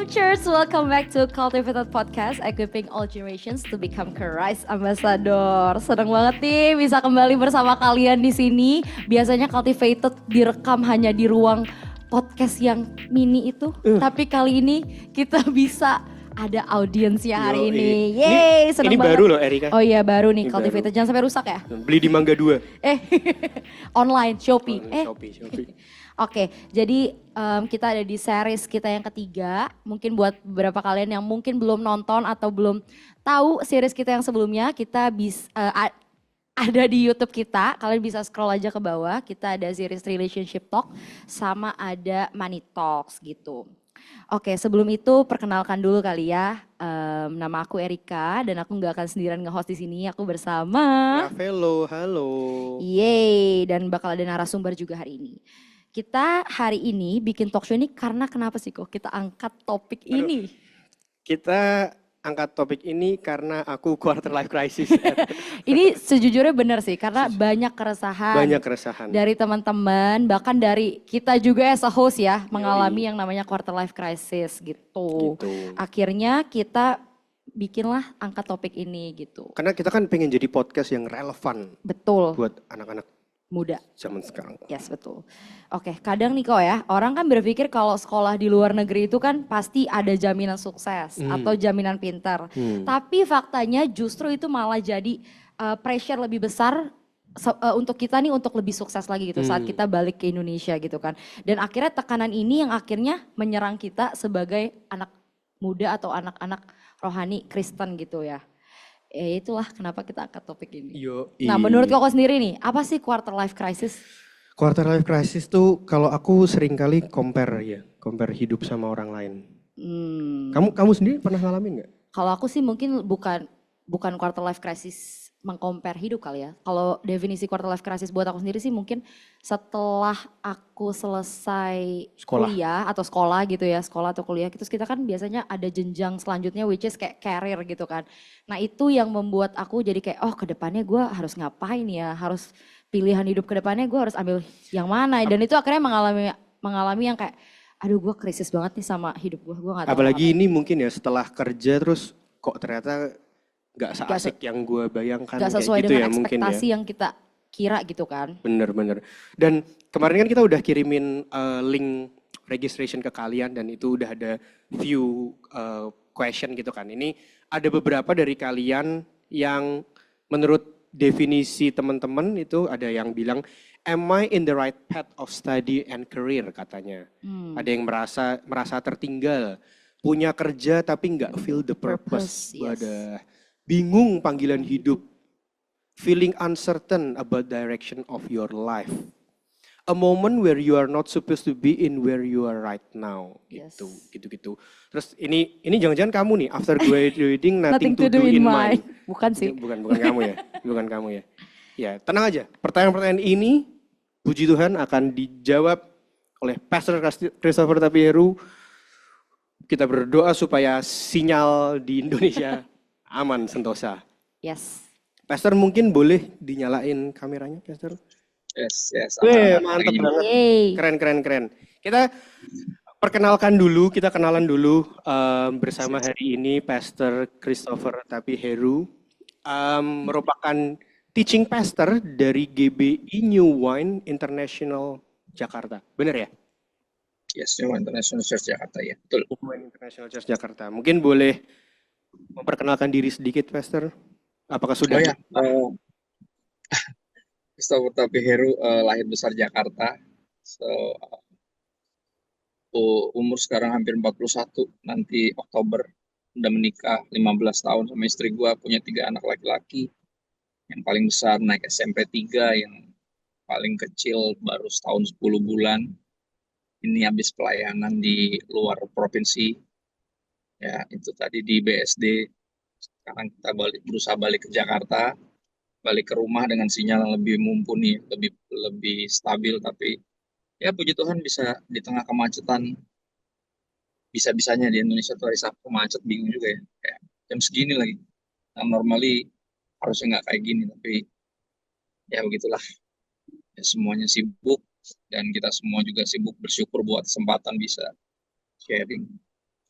Cheers, welcome back to Cultivated Podcast, equipping all generations to become Christ Ambassador. Senang banget nih bisa kembali bersama kalian di sini. Biasanya Cultivated direkam hanya di ruang podcast yang mini itu, tapi kali ini kita bisa ada audiensnya hari ini. Yeay, senang banget. Ini baru loh Erika. Oh iya baru nih, Cultivated. Jangan sampai rusak ya. Beli di Mangga 2. Online, Shopee. Shopee. Oke, jadi kita ada di series kita yang ketiga. Mungkin buat beberapa kalian yang mungkin belum nonton atau belum tahu series kita yang sebelumnya, kita bisa ada di YouTube kita. Kalian bisa scroll aja ke bawah. Kita ada series Relationship Talk sama ada Money Talks gitu. Oke, sebelum itu perkenalkan dulu kali ya. Nama aku Erika dan aku nggak akan sendirian nge-host di sini. Aku bersama Ravelo, halo. Yeay, dan bakal ada narasumber juga hari ini. Kita hari ini bikin talk show ini karena kenapa sih kok kita angkat topik ini? Kita angkat topik ini karena aku quarter life crisis. Ini sejujurnya benar sih karena banyak keresahan dari teman-teman, bahkan dari kita juga as a host ya mengalami yang namanya quarter life crisis gitu. Akhirnya kita bikinlah angkat topik ini gitu. Karena kita kan pengen jadi podcast yang relevan. Betul. Buat anak-anak muda zaman sekarang. Yes, betul. Oke, kadang nih kok ya, orang kan berpikir kalau sekolah di luar negeri itu kan pasti ada jaminan sukses atau jaminan pintar. Tapi faktanya justru itu malah jadi pressure lebih besar untuk kita nih untuk lebih sukses lagi gitu saat kita balik ke Indonesia gitu kan. Dan akhirnya tekanan ini yang akhirnya menyerang kita sebagai anak muda atau anak-anak rohani Kristen gitu ya. Itulah kenapa kita angkat topik ini. Nah menurut koko sendiri nih, apa sih quarter life crisis? Quarter life crisis tuh kalau aku sering kali compare hidup sama orang lain. Kamu sendiri pernah ngalamin nggak? Kalau aku sih mungkin bukan quarter life crisis mengcompare hidup kali ya. Kalau definisi quarter life crisis buat aku sendiri sih mungkin setelah aku selesai kuliah atau sekolah gitu ya, sekolah atau kuliah, terus kita kan biasanya ada jenjang selanjutnya which is kayak career gitu kan. Nah itu yang membuat aku jadi kayak oh kedepannya gue harus ngapain ya, harus pilihan hidup kedepannya gue harus ambil yang mana. Dan itu akhirnya mengalami yang kayak aduh gue krisis banget nih sama hidup gue gak tahu. Apalagi ini mungkin ya setelah kerja terus kok ternyata gak seasik yang gue bayangkan. Gak sesuai gitu dengan ekspektasi ya. Yang kita kira gitu kan. Bener. Dan kemarin kan kita udah kirimin link registration ke kalian dan itu udah ada few question gitu kan. Ini ada beberapa dari kalian yang menurut definisi teman-teman itu ada yang bilang am I in the right path of study and career katanya. Ada yang merasa tertinggal, punya kerja tapi nggak feel the purpose. Wadah. Bingung panggilan hidup, feeling uncertain about direction of your life, a moment where you are not supposed to be in where you are right now, gitu. Terus ini jangan-jangan kamu nih after graduating nothing to do in mind. Bukan sih. Bukan kamu ya. Ya tenang aja. Pertanyaan-pertanyaan ini, puji Tuhan akan dijawab oleh Pastor Christopher Tapieru. Kita berdoa supaya sinyal di Indonesia aman, sentosa. Yes. Pastor mungkin boleh dinyalain kameranya, Pastor? Yes. Mantap banget. Keren. Kita kenalan dulu bersama hari ini Pastor Christopher Tapieru. Merupakan teaching pastor dari GBI New Wine International Jakarta. Benar ya? Yes, New Wine International Church Jakarta ya. Betul. New Wine International Church Jakarta. Mungkin boleh memperkenalkan diri sedikit, Pastor. Apakah sudah? Christopher Tapieru lahir besar Jakarta. Umur sekarang hampir 41, nanti Oktober udah menikah 15 tahun sama istri gua, punya 3 anak laki-laki. Yang paling besar naik SMP 3, yang paling kecil baru setahun 10 bulan. Ini habis pelayanan di luar provinsi. Ya, itu tadi di BSD. Sekarang kita berusaha balik ke Jakarta, balik ke rumah dengan sinyal yang lebih mumpuni, lebih stabil, tapi ya puji Tuhan bisa di tengah kemacetan. Bisa-bisanya di Indonesia tuh hari Sabtu macet, bingung juga ya. Kayak jam segini lagi. Nah, normally harusnya nggak kayak gini, tapi ya begitulah. Ya, semuanya sibuk dan kita semua juga sibuk, bersyukur buat kesempatan bisa sharing.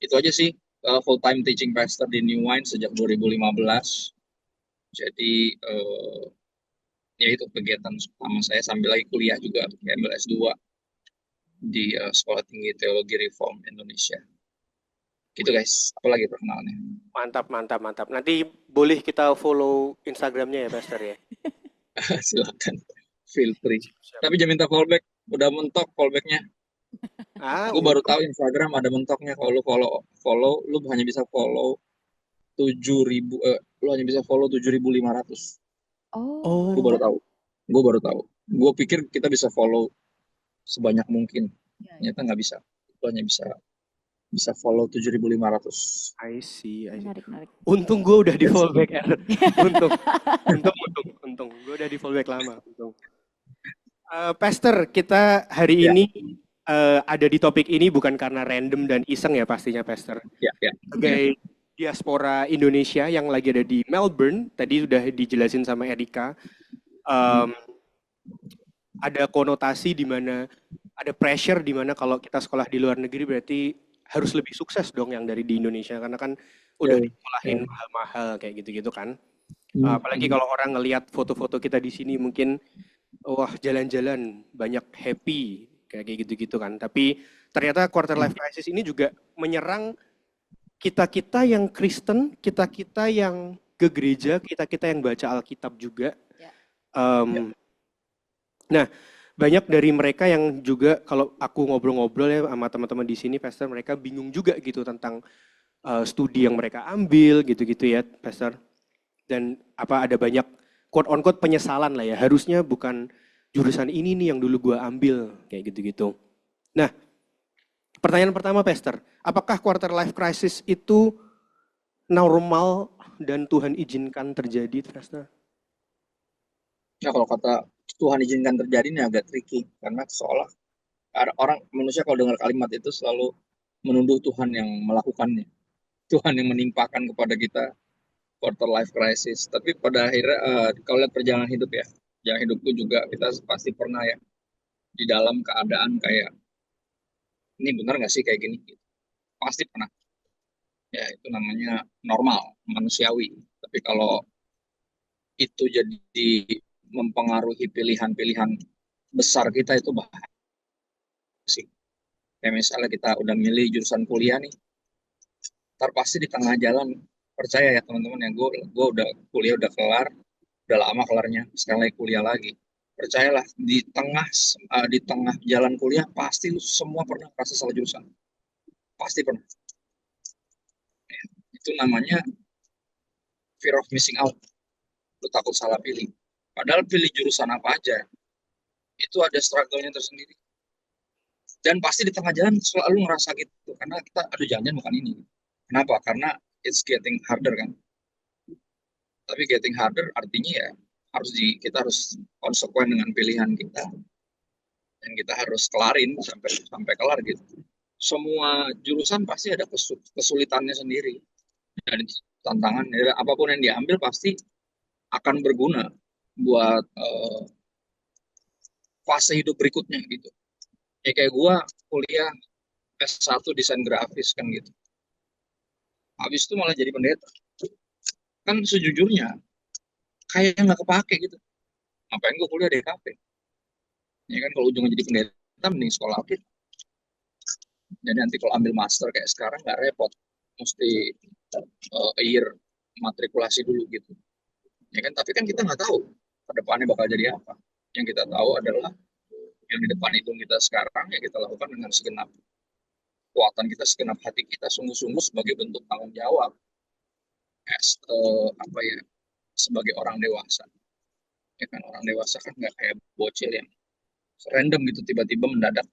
Itu aja sih, full time teaching pastor di New Wine sejak 2015. Jadi ya itu kegiatan utama saya sambil lagi kuliah juga, ambil S2 di Sekolah Tinggi Teologi Reform Indonesia. Gitu guys, apalagi perkenalannya. Mantap, mantap, mantap. Nanti boleh kita follow Instagramnya ya, Pastor ya. Silakan, feel free. Siap. Tapi jangan minta fallback, udah mentok fallbacknya. Gue baru tahu Instagram ada mentoknya. Kalau lu follow, lu hanya bisa follow 7.000, lu hanya bisa follow 7.500. Oh, Gue baru tahu. Gue baru tahu. Gue pikir kita bisa follow sebanyak mungkin. Ternyata nggak bisa. Lu hanya bisa follow 7.500. I see. menarik. Untung gue udah di fallback, Er. Untung. Gue udah di fallback lama. Untung. Pastor, kita hari Ya. ini ada di topik ini bukan karena random dan iseng ya pastinya, Pastor. Ya. Sebagai diaspora Indonesia yang lagi ada di Melbourne, tadi sudah dijelasin sama Erika, ada konotasi di mana ada pressure di mana kalau kita sekolah di luar negeri berarti harus lebih sukses dong yang dari di Indonesia karena kan udah disekolahin mahal-mahal kayak gitu-gitu kan. Apalagi kalau orang ngelihat foto-foto kita di sini mungkin wah jalan-jalan banyak happy kayak gitu-gitu kan. Tapi ternyata quarter life crisis ini juga menyerang kita-kita yang Kristen, kita-kita yang ke gereja, kita-kita yang baca Alkitab juga. Nah, banyak dari mereka yang juga kalau aku ngobrol-ngobrol ya sama teman-teman di sini, Pastor, mereka bingung juga gitu tentang studi yang mereka ambil gitu-gitu ya, Pastor. Dan ada banyak quote on quote penyesalan lah ya. Harusnya bukan jurusan ini nih yang dulu gua ambil kayak gitu-gitu. Nah, pertanyaan pertama, Pastor, apakah quarter life crisis itu normal dan Tuhan izinkan terjadi, Pastor? Ya kalau kata Tuhan izinkan terjadi ini agak tricky karena seolah orang manusia kalau dengar kalimat itu selalu menuduh Tuhan yang melakukannya, Tuhan yang menimpakan kepada kita quarter life crisis. Tapi pada akhirnya kalau lihat perjalanan hidup ya, perjalanan hidupku juga kita pasti pernah ya di dalam keadaan kayak ini benar nggak sih kayak gini? Pasti pernah. Ya itu namanya normal, manusiawi. Tapi kalau itu jadi mempengaruhi pilihan-pilihan besar kita itu bahaya sih. Kayak misalnya kita udah milih jurusan kuliah nih, ntar pasti di tengah jalan, percaya ya teman-teman ya, gue udah kuliah udah kelar, udah lama kelarnya, sekarang lagi kuliah lagi. Percayalah di tengah jalan kuliah pasti lu semua pernah merasa salah jurusan, pasti pernah. Itu namanya fear of missing out. Lu takut salah pilih. Padahal pilih jurusan apa aja, itu ada struggle-nya tersendiri. Dan pasti di tengah jalan selalu ngerasa gitu, karena kita, aduh jangan bukan ini. Kenapa? Karena it's getting harder kan. Tapi getting harder artinya ya kita harus konsekuen dengan pilihan kita. Dan kita harus kelarin sampai kelar gitu. Semua jurusan pasti ada kesulitannya sendiri. Dan tantangan, apapun yang diambil pasti akan berguna buat fase hidup berikutnya gitu. Ya kayak gue kuliah S1 desain grafis kan gitu. Habis itu malah jadi pendeta. Kan sejujurnya kayak nggak kepake gitu. Ngapain gue kuliah di kafe? Ya kan kalau ujungnya jadi pendeta mending sekolah aktif. Jadi nanti kalau ambil master kayak sekarang nggak repot. Mesti year matrikulasi dulu gitu. Ya kan, tapi kan kita nggak tahu ke depannya bakal jadi apa. Yang kita tahu adalah yang di depan hidung kita sekarang ya kita lakukan dengan segenap kekuatan kita, segenap hati kita, sungguh-sungguh sebagai bentuk tanggung jawab sebagai orang dewasa. Ya kan, orang dewasa kan nggak kayak bocil yang random gitu tiba-tiba mendadak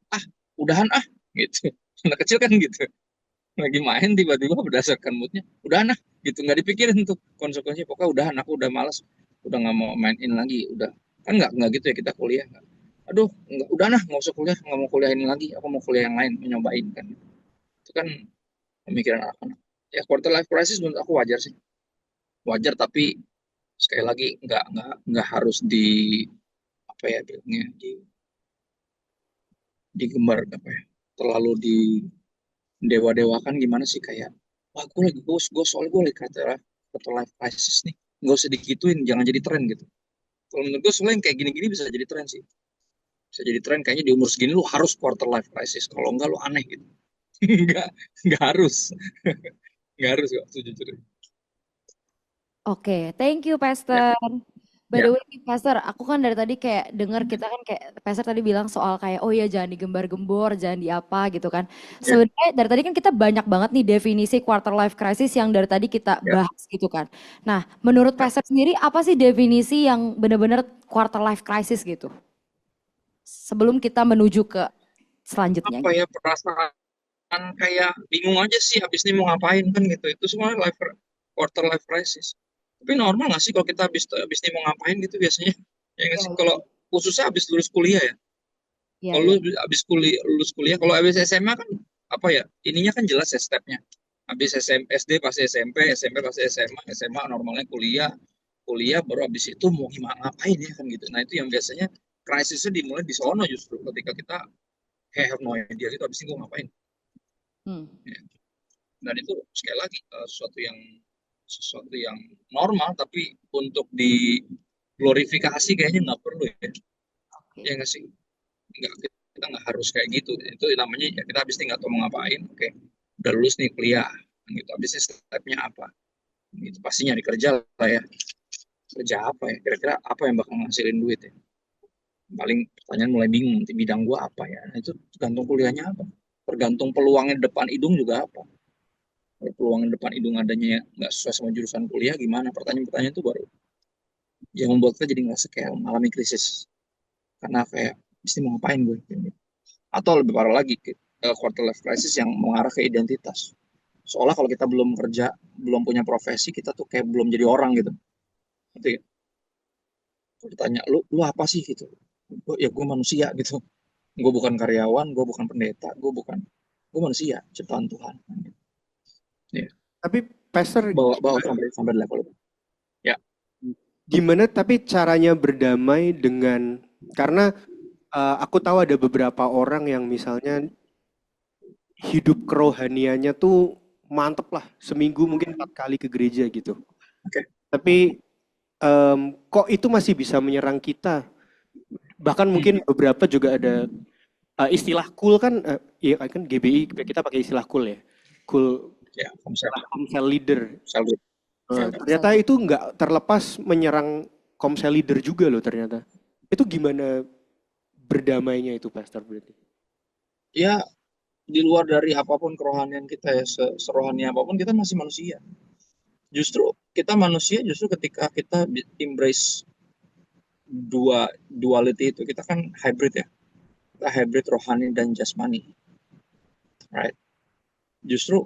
udahan gitu. Anak kecil kan gitu, lagi main tiba-tiba berdasarkan moodnya udahan gitu, nggak dipikirin tuh konsekuensinya, pokoknya udahan, aku udah malas, udah nggak mau mainin lagi, udah. Kan nggak gitu ya kita kuliah. Aduh udah nggak usah kuliah, nggak mau kuliah ini lagi, aku mau kuliah yang lain, menyobain kan. Itu kan pemikiran anak-anak. Ya quarter life crisis menurut aku wajar sih, wajar, tapi sekali lagi nggak harus apa ya bilangnya, digembar terlalu dewa kan gimana sih kayak, wah gue soalnya gue lagi quarter life crisis nih, nggak usah digituin, jangan jadi tren gitu. Kalau menurut gue soalnya yang kayak gini-gini bisa jadi tren sih, bisa jadi tren kayaknya di umur segini lu harus quarter life crisis, kalau enggak lu aneh gitu. nggak nggak harus, nggak harus kok sejujurnya. Oke, thank you Ya, Pastor. By ya, the way, Pastor, aku kan dari tadi kayak denger kita kan kayak Pastor tadi bilang soal kayak oh ya jangan digembar-gembor, jangan di apa gitu kan. ya, Sebenarnya dari tadi kan kita banyak banget nih definisi quarter life crisis yang dari tadi kita ya, bahas gitu kan. Nah, menurut ya. Pastor sendiri apa sih definisi yang benar-benar quarter life crisis gitu? Sebelum kita menuju ke selanjutnya Apa gitu. ya, perasaan kayak bingung aja sih habis ini mau ngapain kan gitu, itu semua quarter life crisis. Tapi normal nggak sih kalau kita habis ini mau ngapain gitu biasanya, ya nggak Iya, sih, iya, kalau khususnya habis lulus kuliah ya. iya, Kalau iya. lu habis kuliah, lulus kuliah, kalau habis SMA kan apa ya, ininya kan jelas ya stepnya. Habis SD pasti SMP pasti SMA normalnya kuliah, kuliah baru habis itu mau gimana ngapain ya kan gitu. Nah itu yang biasanya krisisnya dimulai di sono, justru ketika kita kayak have no idea gitu habis ini gue ngapain. Hmm. Ya. Dan itu sekali lagi sesuatu yang normal, tapi untuk diglorifikasi kayaknya nggak perlu ya. Ya Oke. nggak sih, nggak, kita nggak harus kayak gitu. Itu namanya ya kita habis ini nggak tahu mau ngapain, oke, udah lulus nih kuliah gitu, habisnya stepnya apa gitu, pasti nyari kerja lah ya. Kerja apa ya kira-kira, apa yang bakal ngasilin duit ya, paling pertanyaan mulai bingung, nanti bidang gua apa ya. Nah, itu tergantung kuliahnya apa, tergantung peluangnya depan hidung juga apa. Kalau peluang depan hidung adanya nggak sesuai sama jurusan kuliah gimana, pertanyaan-pertanyaan itu baru yang membuat kita jadi nggak scale, mengalami krisis, karena kayak mesti mau ngapain gue gitu. Atau lebih parah lagi quarter life crisis yang mengarah ke identitas, seolah kalau kita belum kerja, belum punya profesi, kita tuh kayak belum jadi orang gitu. Itu ya, kalau ditanya lu apa sih gitu, ya gue manusia gitu, gue bukan karyawan, gue bukan pendeta, gue manusia ciptaan Tuhan gitu. Ya, Tapi Pastor bawa bawa sampai sampai level itu. Ya. gimana tapi caranya berdamai dengan karena aku tahu ada beberapa orang yang misalnya hidup kerohaniannya tuh mantep lah, seminggu mungkin 4 kali ke gereja gitu. Oke. Tapi kok itu masih bisa menyerang kita? Bahkan mungkin Hmm. beberapa juga ada istilah cool kan, iya kan GBI kita pakai istilah cool ya, cool, Ya, konsep komsel leader. salary. Ya. Ternyata itu nggak terlepas menyerang komsel leader juga loh ternyata. Itu gimana berdamainya itu Pastor berarti? Ya, di luar dari apapun kerohanian kita ya, serohani apapun kita masih manusia. Justru kita manusia, justru ketika kita embrace duality itu, kita kan hybrid ya. Kita hybrid rohani dan jasmani, right? Justru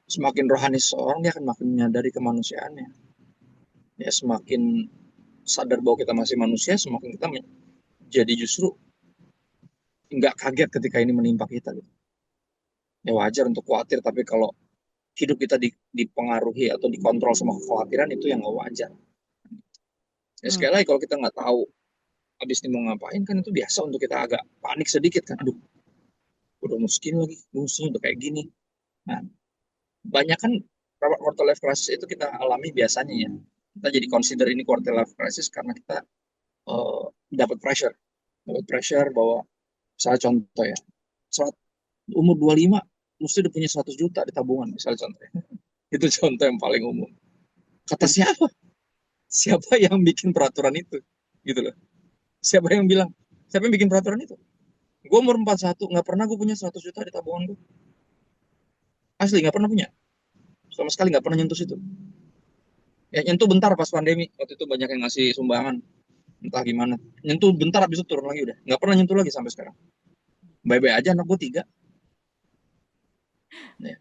semakin rohani seseorang, dia akan makin menyadari kemanusiaannya. Ya, semakin sadar bahwa kita masih manusia, semakin kita jadi justru nggak kaget ketika ini menimpa kita gitu. Ya wajar untuk khawatir, tapi kalau hidup kita dipengaruhi atau dikontrol sama kekhawatiran, itu yang nggak wajar. Ya Hmm. sekali lagi, kalau kita nggak tahu habis ini mau ngapain, kan itu biasa untuk kita agak panik sedikit kan. Aduh, udah miskin lagi, musuhnya udah kayak gini. Nah, banyak kan quarter life crisis itu kita alami biasanya ya. Kita jadi consider ini quarter life crisis karena kita uh, dapat pressure bahwa, misalnya contoh ya, saat umur 25 mesti udah punya 100 juta di tabungan, misalnya contoh ya. Itu contoh yang paling umum. Kata Dan siapa? Siapa yang bikin peraturan itu? Gitu loh. Siapa yang bilang? Siapa yang bikin peraturan itu? Gue umur 41, nggak pernah gue punya 100 juta di tabungan gue. Asli, nggak pernah punya. Sama sekali nggak pernah nyentuh situ. Ya nyentuh bentar pas pandemi. Waktu itu banyak yang ngasih sumbangan. Entah gimana. Nyentuh bentar, habis itu turun lagi udah. Nggak pernah nyentuh lagi sampai sekarang. Bye-bye aja anak gue 3. Ya. Nggak,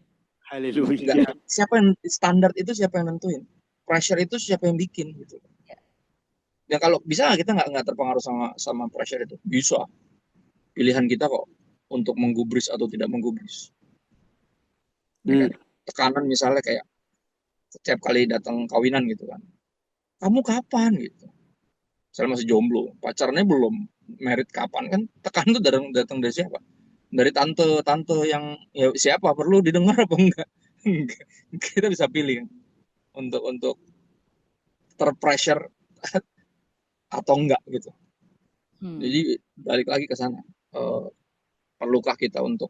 haleluya. siapa yang standar itu, siapa yang nentuin? Pressure itu siapa yang bikin gitu. Ya kalau bisa kita nggak terpengaruh sama sama pressure itu. Bisa. Pilihan kita kok untuk menggubris atau tidak menggubris. Ya Hmm. kan? Tekanan misalnya kayak setiap kali datang kawinan gitu kan. Kamu kapan gitu? Saya masih jomblo, pacarnya belum, merit kapan, kan tekan tuh datang datang dari siapa? Dari tante-tante yang ya siapa perlu didengar apa enggak? Enggak. Kita bisa pilih kan untuk terpressure atau enggak gitu. Hmm. Jadi balik lagi ke sana. Eh, Perlukah kita untuk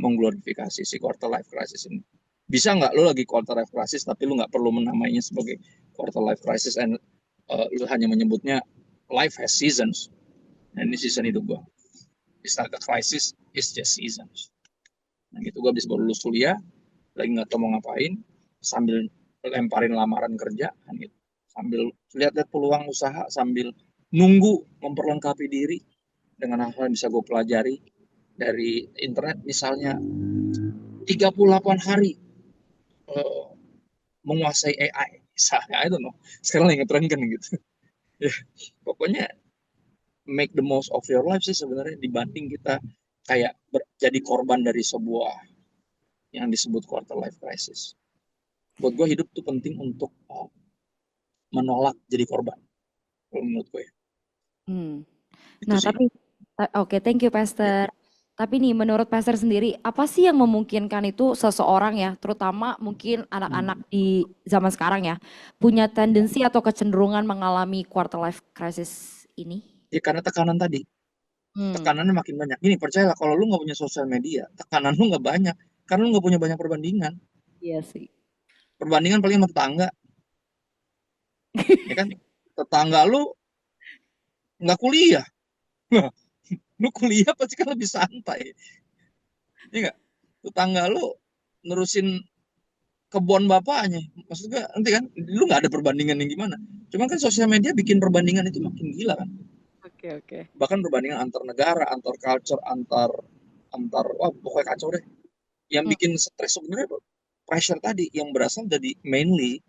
mengglorifikasi si quarter life crisis ini? Bisa nggak lo lagi quarter life crisis tapi lo nggak perlu menamainya sebagai quarter life crisis, and lo hanya menyebutnya life has seasons. Dan ini season hidup gue. It's not a crisis, it's just seasons. Nah gitu, gue habis baru lulus kuliah, lagi nggak tahu mau ngapain, sambil lemparin lamaran kerja, kan gitu. Sambil lihat-lihat peluang usaha, sambil nunggu memperlengkapi diri dengan hal-hal yang bisa gue pelajari dari internet, misalnya 38 hari uh, menguasai AI. Misalnya, I don't know. Sekarang lagi ngetren kan gitu. Ya, pokoknya make the most of your life sih sebenarnya, dibanding kita kayak jadi korban dari sebuah yang disebut quarter life crisis. Buat gue hidup tuh penting untuk menolak jadi korban, kalau menurut gue ya. Hmm. Itu Nah, sih. tapi oke, thank you Ya. Pastor. Tapi nih, menurut Pastor sendiri, apa sih yang memungkinkan itu seseorang ya, terutama mungkin anak-anak Hmm. di zaman sekarang ya, punya tendensi atau kecenderungan mengalami quarter life crisis ini? Ya karena tekanan tadi, Hmm, tekanannya makin banyak. Ini percayalah, kalau lu nggak punya sosial media, tekanan lu nggak banyak, karena lu nggak punya banyak perbandingan. iya sih. Perbandingan paling sama tetangga, ya kan? Tetangga lu nggak kuliah, lu kuliah pasti kan lebih santai, ya nggak? Tetangga lu nerusin kebun bapaknya, maksudnya nanti kan lu nggak ada perbandingan yang gimana. Cuman kan sosial media bikin perbandingan itu makin gila kan. Oke, oke. Bahkan perbandingan antar negara, antar culture, antar antar wah pokoknya kacau deh. Yang Hmm. bikin stres sebenarnya pressure tadi yang berasal dari mainly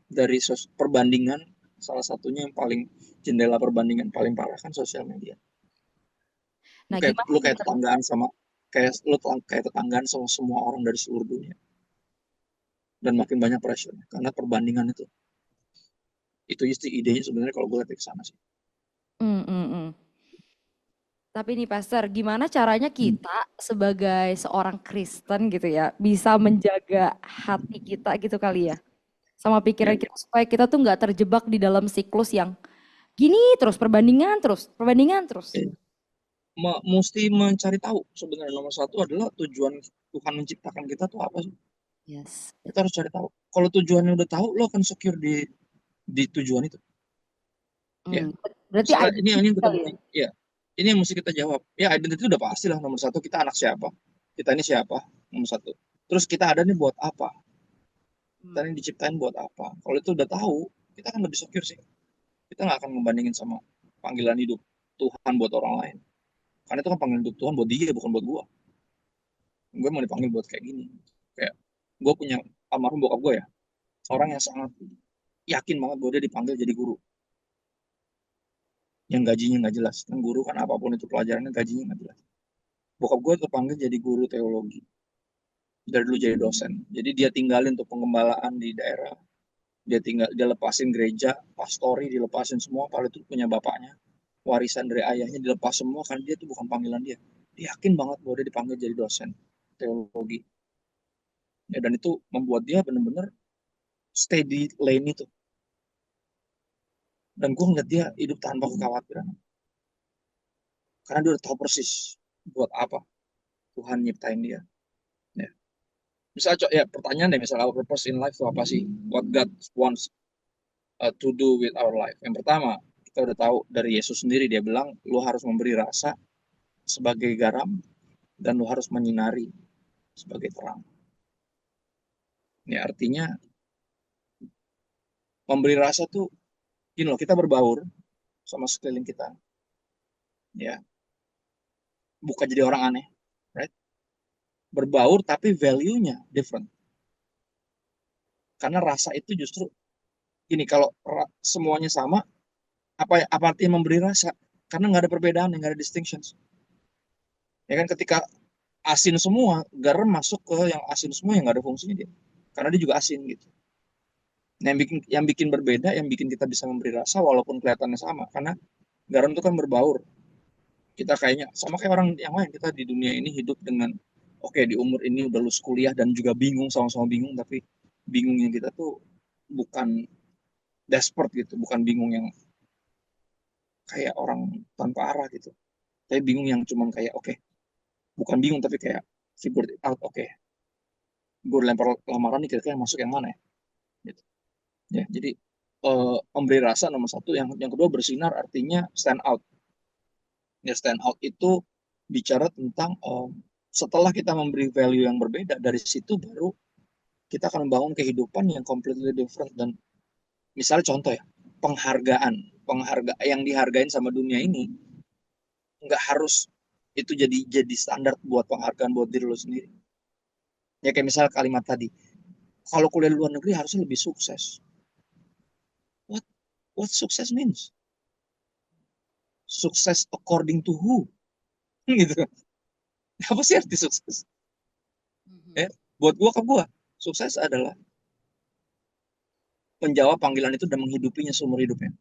dari perbandingan, salah satunya yang paling jendela perbandingan paling parah kan sosial media. Nah, gimana Lu kayak biar tetanggaan sama kayak lu kayak tetanggaan sama semua orang dari seluruh dunia, dan makin banyak pressure karena perbandingan itu isti idenya sebenarnya kalau gue lihat ke sana sih. Hmm, hmm, hmm. Tapi nih Pastor, gimana caranya Hmm. kita sebagai seorang Kristen gitu ya, bisa menjaga hati kita gitu kali ya, sama Ya, pikiran kita supaya kita tuh nggak terjebak di dalam siklus yang gini terus, perbandingan terus, perbandingan terus. ya. Mesti mencari tahu sebenarnya, nomor satu adalah tujuan Tuhan menciptakan kita tuh apa sih. Yes. Kita harus cari tahu. Kalau tujuannya udah tahu, lo akan secure di tujuan itu. Ya, Hmm. Berarti misalnya ini identity yang kita kali mesti, ya. ya, ini yang mesti kita jawab. Ya, identity udah pasti lah, nomor satu kita anak siapa, kita ini siapa, nomor satu. Terus kita ada nih buat apa, kita Hmm. ini diciptain buat apa. Kalau itu udah tahu, kita akan lebih secure sih. Kita nggak akan membandingin sama panggilan hidup Tuhan buat orang lain. Karena itu kan panggilan hidup Tuhan buat dia, bukan buat gua. Gue mau dipanggil buat kayak gini. Kayak gue punya almarhum bokap gue ya, orang yang sangat yakin banget bahwa dia dipanggil jadi guru, yang gajinya nggak jelas. Kan guru kan apapun itu pelajarannya gajinya nggak jelas. Bokap gue terpanggil jadi guru teologi, dari dulu jadi dosen. Jadi dia tinggalin tuh penggembalaan di daerah, dia lepasin gereja, pastori dilepasin semua, kalau itu punya bapaknya, warisan dari ayahnya dilepas semua, karena dia tuh bukan panggilan dia. Dia yakin banget bahwa dia dipanggil jadi dosen teologi. Ya, dan itu membuat dia benar-benar stay di lane itu. Dan gue ngeliat dia hidup tanpa kekhawatiran, karena dia udah tahu persis buat apa Tuhan nyiptain dia. Ya. Misalnya ya pertanyaan deh, misalnya our purpose in life itu apa sih? What God wants to do with our life. Yang pertama, kita udah tahu dari Yesus sendiri, dia bilang lu harus memberi rasa sebagai garam, dan lu harus menyinari sebagai terang. Ya artinya memberi rasa tuh gini loh, kita berbaur sama sekeliling kita, ya bukan jadi orang aneh, right? Berbaur tapi value-nya different. Karena rasa itu justru gini, kalau semuanya sama, apa artinya memberi rasa? Karena nggak ada perbedaan, nggak ada distinctions. Ya kan, ketika asin semua, garam masuk ke yang asin semua, yang nggak ada fungsinya dia. Karena dia juga asin gitu. Nah, yang bikin berbeda, yang bikin kita bisa memberi rasa walaupun kelihatannya sama, karena garam itu kan berbaur Kita kayaknya sama kayak orang yang lain, kita di dunia ini hidup dengan oke, di umur ini udah lulus kuliah dan juga bingung, sama-sama bingung, tapi bingungnya kita tuh bukan desperate gitu, bukan bingung yang kayak orang tanpa arah gitu. Tapi bingung yang cuman kayak oke, bukan bingung tapi kayak figure it out, oke. Gue lempar lamaran nih, kira-kira yang masuk yang mana ya? Gitu. Ya, jadi memberi rasa nomor satu, yang kedua bersinar artinya stand out. Ya, stand out itu bicara tentang setelah kita memberi value yang berbeda, dari situ baru kita akan membangun kehidupan yang completely different. Dan misalnya contoh ya, penghargaan yang dihargain sama dunia ini nggak harus itu jadi standar buat penghargaan buat diri lo sendiri. Ya kayak misal kalimat tadi, kalau kuliah di luar negeri harusnya lebih sukses. What what success means? Sukses according to who? Gitu. Apa sih arti sukses? Ya, buat gua, sukses adalah penjawab panggilan itu dan menghidupinya seumur hidupnya.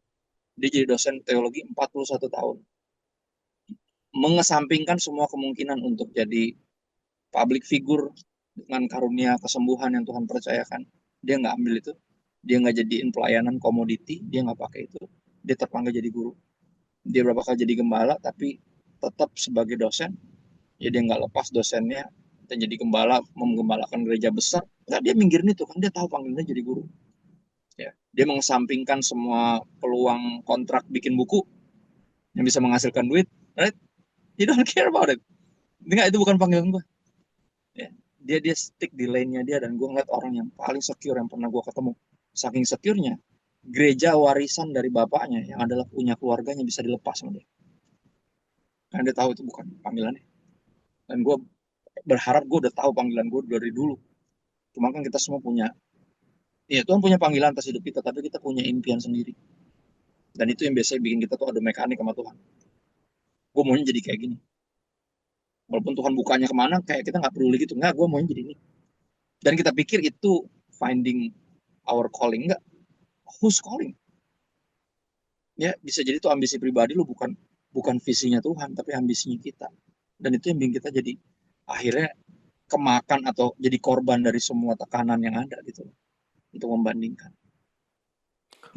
Dia jadi dosen teologi 41 tahun. Mengesampingkan semua kemungkinan untuk jadi public figure dengan karunia kesembuhan yang Tuhan percayakan. Dia nggak ambil itu. Dia nggak jadiin pelayanan komoditi. Dia nggak pakai itu. Dia terpanggil jadi guru. Dia berapa kali jadi gembala, tapi tetap sebagai dosen. Ya dia nggak lepas dosennya dan jadi gembala, menggembalakan gereja besar. Nggak, dia minggirin itu kan. Dia tahu panggilannya jadi guru. Ya, dia mengesampingkan semua peluang kontrak bikin buku yang bisa menghasilkan duit, right? You don't care about it. Enggak, itu bukan panggilan gue. Ya, dia stick di lane-nya dia, dan gue ngeliat orang yang paling secure yang pernah gue ketemu. Saking secure-nya, gereja warisan dari bapaknya yang adalah punya keluarganya bisa dilepas sama dia. Karena dia tahu itu bukan panggilannya. Dan gue berharap gue udah tahu panggilan gue dari dulu. Cuma kan kita semua punya, ya Tuhan punya panggilan atas hidup kita, tapi kita punya impian sendiri. Dan itu yang biasanya bikin kita tuh adu mekanik sama Tuhan. Gue maunya jadi kayak gini. Walaupun Tuhan bukanya kemana, kayak kita nggak peduli gitu. Nggak, gue maunya jadi ini. Dan kita pikir itu finding our calling. Nggak. Who's calling? Ya, bisa jadi itu ambisi pribadi lu, bukan visinya Tuhan, tapi ambisinya kita. Dan itu yang bikin kita jadi akhirnya kemakan atau jadi korban dari semua tekanan yang ada gitu. Untuk membandingkan.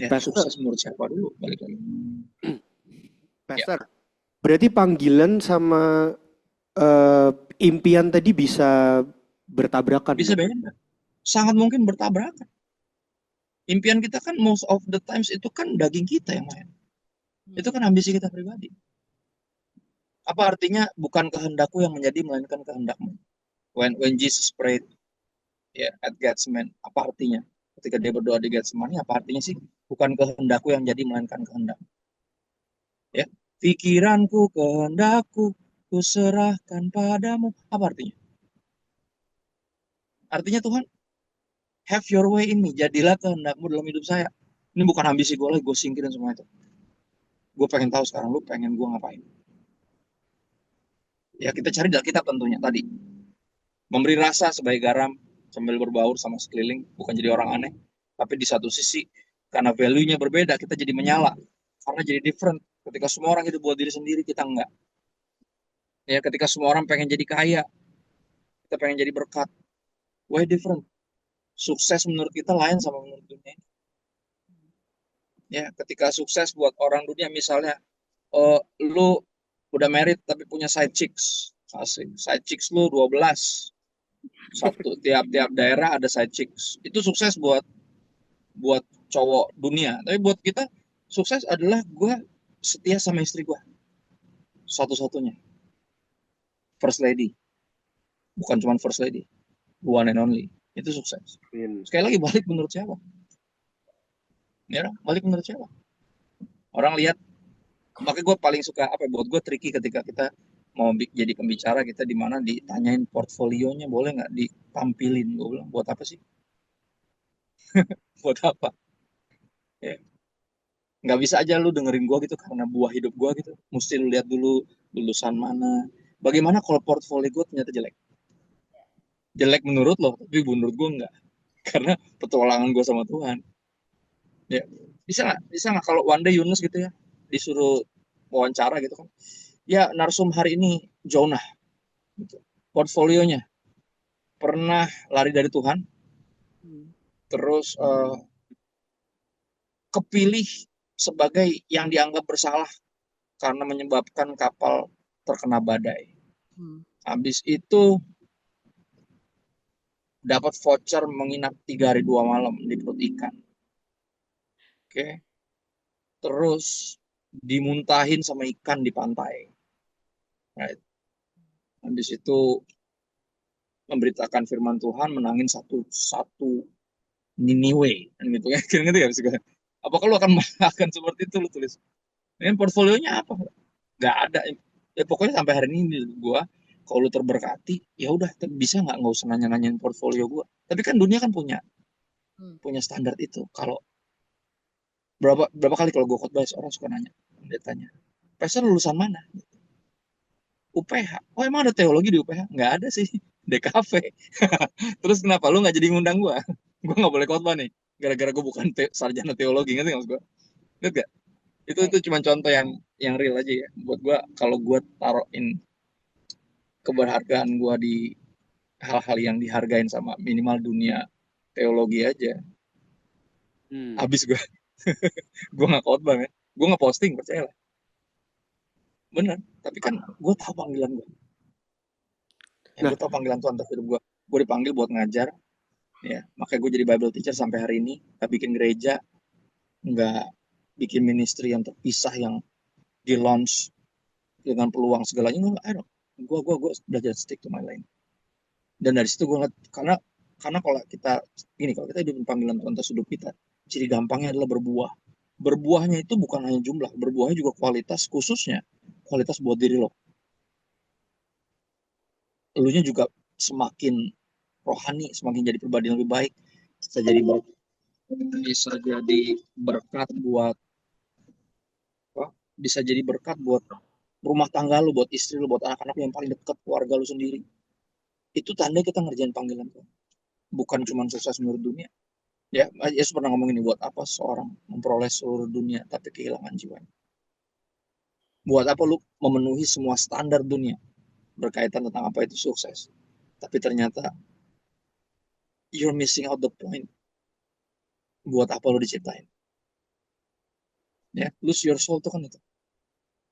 Ya, Pastor, sukses menurut siapa dulu? Balik lagi. Pastor, berarti panggilan sama impian tadi bisa bertabrakan? Bisa beda. Sangat mungkin bertabrakan. Impian kita kan most of the times itu kan daging kita yang main. Itu kan ambisi kita pribadi. Apa artinya bukan kehendakku yang menjadi, melainkan kehendakmu? When Jesus prayed at Gethsemane, apa artinya? Ketika dia berdoa di Gethsemane, apa artinya sih? Bukan kehendakku yang jadi, melainkan kehendakmu. Ya, pikiranku, kehendakku, ku serahkan padamu. Apa artinya? Artinya Tuhan, have your way in me, jadilah kehendakmu dalam hidup saya. Ini bukan ambisi gue lagi, gue singkirin semua itu. Gue pengen tahu sekarang lu pengen gue ngapain. Ya kita cari dari kitab tentunya tadi. Memberi rasa sebagai garam sambil berbaur sama sekeliling, bukan jadi orang aneh. Tapi di satu sisi, karena value-nya berbeda, kita jadi menyala. Karena jadi different. Ketika semua orang hidup buat diri sendiri, kita enggak. Ya, ketika semua orang pengen jadi kaya, kita pengen jadi berkat. Why different? Sukses menurut kita lain sama menurut dunia. Ya, ketika sukses buat orang dunia, misalnya, lu udah married tapi punya side chicks. Asik. Side chicks lu 12. Satu tiap-tiap daerah ada side chicks. Itu sukses buat cowok dunia. Tapi buat kita sukses adalah gue setia sama istri gue. Satu-satunya. First lady. Bukan cuma first lady. One and only. Itu sukses. Sekali lagi, balik menurut siapa? Ya, balik menurut siapa? Orang lihat. Makanya gue paling suka buat gue tricky ketika kita mau jadi pembicara, kita di mana ditanyain portfolionya, boleh nggak ditampilin? Gue bilang, buat apa sih? Buat apa? Ya. Nggak bisa aja lu dengerin gue gitu karena buah hidup gue gitu. Mesti lu lihat dulu lulusan mana. Bagaimana kalau portfolio gue ternyata jelek? Jelek menurut lo, tapi menurut gue enggak. Karena petualangan gue sama Tuhan. Ya, bisa nggak kalau one day Yunus gitu ya disuruh wawancara gitu kan, Ya, narsum hari ini Jonah. Gitu. Portfolionya pernah lari dari Tuhan, terus kepilih sebagai yang dianggap bersalah karena menyebabkan kapal terkena badai. Habis itu dapat voucher menginap 3 hari 2 malam di perut ikan. Oke. Terus dimuntahin sama ikan di pantai. Right. Habis itu memberitakan firman Tuhan, menangin satu Niniwe, kan gitu ya. Kira-kira ngerti gak sih? Apakah lu akan akan seperti itu lu tulis? Ini portfolionya apa? Gak ada. Ya pokoknya sampai hari ini gua kalau lu terberkati, ya udah bisa nggak usah nanya-nanyain portfolio gua. Tapi kan dunia kan punya punya standar itu. Kalau berapa kali kalau gua khotbah orang suka nanya, dia tanya, "Pastor lulusan mana?" UPH. Oh emang ada teologi di UPH? Nggak ada sih, DKV. Terus kenapa lu nggak jadi ngundang gua? Gua nggak boleh khotbah nih, gara-gara gua bukan sarjana teologi, ngerti nggak maksud gua? Lihat gak? Itu cuma contoh yang real aja ya. Buat gua kalau gua taruhin keberhargaan gua di hal-hal yang dihargain sama minimal dunia teologi aja, habis gua. Gua nggak khotbah ya. Gua nggak posting, percaya lah. Bener. Tapi kan gua tahu panggilan gua. Ya, Nah, gue tau panggilan Tuhan untuk hidup gue. Gue dipanggil buat ngajar, ya. Makanya gue jadi Bible teacher sampai hari ini. Gak bikin gereja, nggak bikin ministry yang terpisah yang di launch dengan peluang segalanya. Nggak, I don't. Gue belajar stick to my lane. Dan dari situ gue ngeliat, karena kalau kita hidup panggilan Tuhan atas hidup kita, ciri gampangnya adalah berbuah. Berbuahnya itu bukan hanya jumlah, berbuahnya juga kualitas, khususnya kualitas buat diri lo. Elunya juga semakin rohani, semakin jadi pribadi yang lebih baik, bisa jadi berkat buat bisa jadi berkat buat rumah tangga lu, buat istri lu, buat anak-anak yang paling dekat, keluarga lu sendiri. Itu tanda kita ngerjain panggilan Tuhan. Bukan cuma sukses menurut dunia. Ya, Yesus pernah ngomong ini, buat apa seorang memperoleh seluruh dunia tapi kehilangan jiwanya? Buat apa lu memenuhi semua standar dunia berkaitan tentang apa itu sukses? Tapi ternyata you're missing out the point. Buat apa lu diciptain? Ya, lose your soul itu kan itu.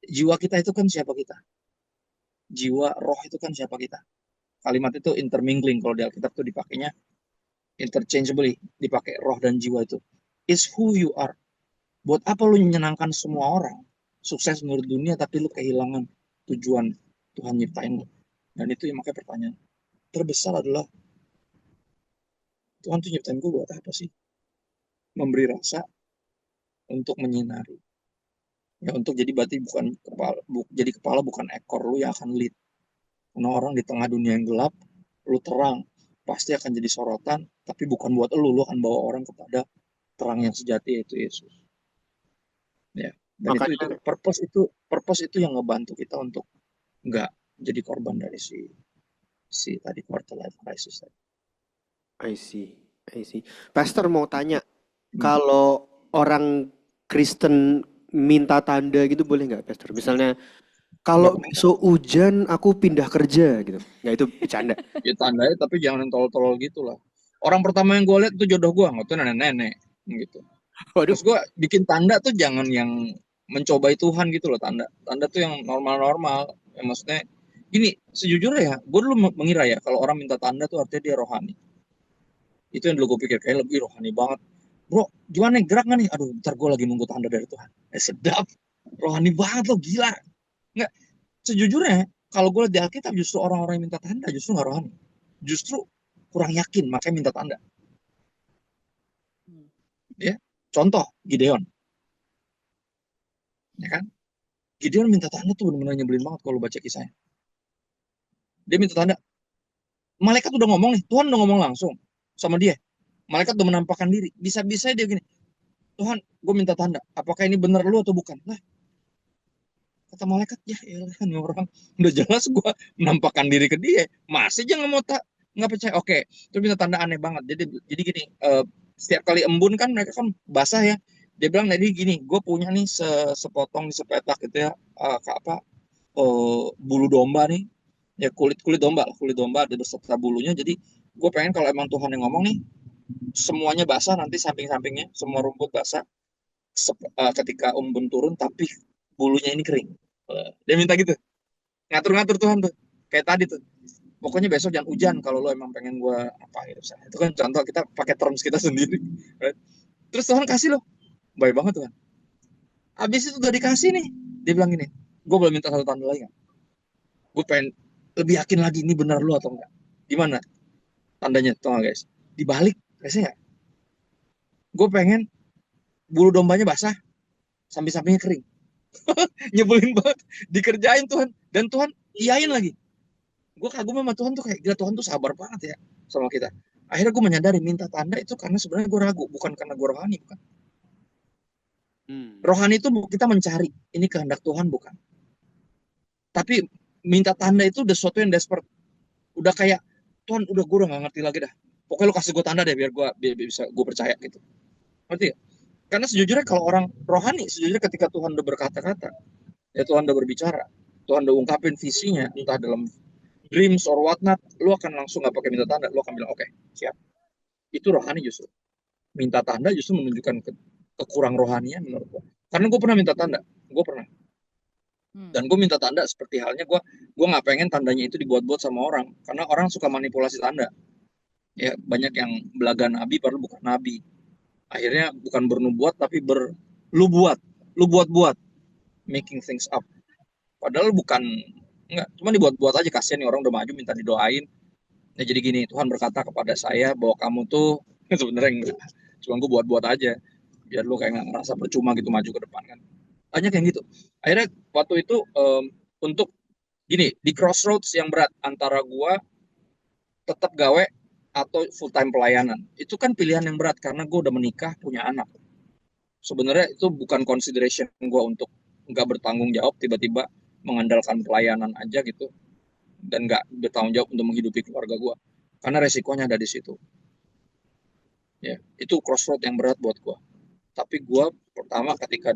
Jiwa kita itu kan siapa kita? Jiwa, roh itu kan siapa kita? Kalimat itu intermingling, kalau di Alkitab itu dipakainya interchangeably, dipakai roh dan jiwa itu. Is who you are. Buat apa lu menyenangkan semua orang? Sukses menurut dunia tapi lu kehilangan tujuan Tuhan nyiptain lu. Dan itu yang makanya pertanyaan terbesar adalah, Tuhan tuh nyiptain gue buat apa sih? Memberi rasa, untuk menyinari. Ya untuk jadi berarti bukan kepala, jadi kepala bukan ekor, lu yang akan lead. Karena orang di tengah dunia yang gelap, lu terang, pasti akan jadi sorotan, tapi bukan buat lu akan bawa orang kepada terang yang sejati, yaitu Yesus. Ya, dan makanya purpose itu yang ngebantu kita untuk nggak jadi korban dari si tadi quarter life crisis tadi. I see, I see. Pastor mau tanya, kalau orang Kristen minta tanda gitu boleh nggak, Pastor? Misalnya, kalau besok hujan aku pindah kerja gitu. Nggak, itu bercanda. Ya tandanya, tapi jangan yang tolol-tolol gitu lah. Orang pertama yang gue lihat itu jodoh gue, nggak tuh nenek-nenek gitu. Waduh, Terus gue bikin tanda tuh jangan yang mencobai Tuhan gitu loh, tanda. Tanda tuh yang normal-normal. Ya, maksudnya gini, sejujurnya ya, gue dulu mengira ya kalau orang minta tanda tuh artinya dia rohani. Itu yang dulu gue pikir, kayak lebih rohani banget. Bro, gimana nih, gerak nggak nih? Aduh, ntar gue lagi nunggu tanda dari Tuhan. Sedap, rohani banget lo, gila. Nggak, sejujurnya kalau gue lihat di Alkitab justru orang-orang yang minta tanda justru nggak rohani. Justru kurang yakin, makanya minta tanda. Ya, contoh Gideon. Ya kan? Gideon minta tanda tuh benar-benar nyebelin banget kalau baca kisahnya. Dia minta tanda. Malaikat udah ngomong nih, Tuhan udah ngomong langsung sama dia. Malaikat udah menampakkan diri. Bisa-bisa dia gini, Tuhan, gue minta tanda. Apakah ini benar lu atau bukan? Nah, kata malaikat, ya elah nih orang. Udah jelas gue menampakkan diri ke dia. Masih aja nggak percaya. Oke, itu minta tanda aneh banget. Jadi gini, setiap kali embun kan mereka kan basah ya. Dia bilang, jadi gini, gue punya nih sepotong sepetak gitu ya, bulu domba nih, ya kulit domba ada beserta bulunya. Jadi gue pengen kalau emang Tuhan yang ngomong nih, semuanya basah, nanti samping-sampingnya semua rumput basah ketika embun turun, tapi bulunya ini kering. Dia minta gitu, ngatur-ngatur Tuhan tuh, kayak tadi tuh. Pokoknya besok jangan hujan kalau lo emang pengen gue apa gitu. Itu kan contoh, kita pakai terms kita sendiri. Right? Terus Tuhan kasih lo, baik banget Tuhan. Habis itu udah dikasih nih, dia bilang gini, gue boleh minta satu tanda lagi nggak? Gue pengen lebih yakin lagi ini benar lo atau enggak. Gimana tandanya tuh guys? Dibalik, biasanya nggak? Gue pengen bulu dombanya basah, samping-sampingnya kering. Nyebelin banget, dikerjain Tuhan. Dan Tuhan iyain lagi. Gue kagum sama Tuhan tuh, kayak gila, Tuhan tuh sabar banget ya sama kita. Akhirnya gue menyadari minta tanda itu karena sebenarnya gue ragu, bukan karena gue rohani, bukan. Rohani itu kita mencari, ini kehendak Tuhan bukan. Tapi minta tanda itu udah sesuatu yang desperate. Udah kayak, Tuhan udah gue udah gak ngerti lagi dah. Pokoknya lo kasih gue tanda deh biar gue bisa gue percaya gitu. Ngerti gak? Karena sejujurnya kalau orang rohani, sejujurnya ketika Tuhan udah berkata-kata, ya Tuhan udah berbicara, Tuhan udah ungkapin visinya, entah dalam dreams or whatnot, lo akan langsung gak pakai minta tanda, lo akan bilang oke, siap. Itu rohani justru. Minta tanda justru menunjukkan kekurang rohanian menurut gue. Karena gue pernah minta tanda, gue pernah. Dan gue minta tanda seperti halnya gue nggak pengen tandanya itu dibuat-buat sama orang, karena orang suka manipulasi tanda. Ya banyak yang belaga nabi padahal bukan nabi. Akhirnya bukan bernubuat tapi lu buat making things up. Padahal bukan, enggak, cuma dibuat-buat aja, kasihan nih orang udah maju minta didoain. Ya jadi gini, Tuhan berkata kepada saya bahwa kamu tuh sebenarnya enggak, cuma gue buat-buat aja biar lu kayak nggak ngerasa percuma gitu maju ke depan kan. Banyak yang gitu. Akhirnya waktu itu untuk gini, di crossroads yang berat antara gue tetap gawe atau full time pelayanan, itu kan pilihan yang berat karena gue udah menikah punya anak. Sebenarnya itu bukan consideration gue untuk nggak bertanggung jawab tiba-tiba mengandalkan pelayanan aja gitu dan nggak bertanggung jawab untuk menghidupi keluarga gue, karena resikonya ada di situ. Ya itu crossroad yang berat buat gue. Tapi gue pertama ketika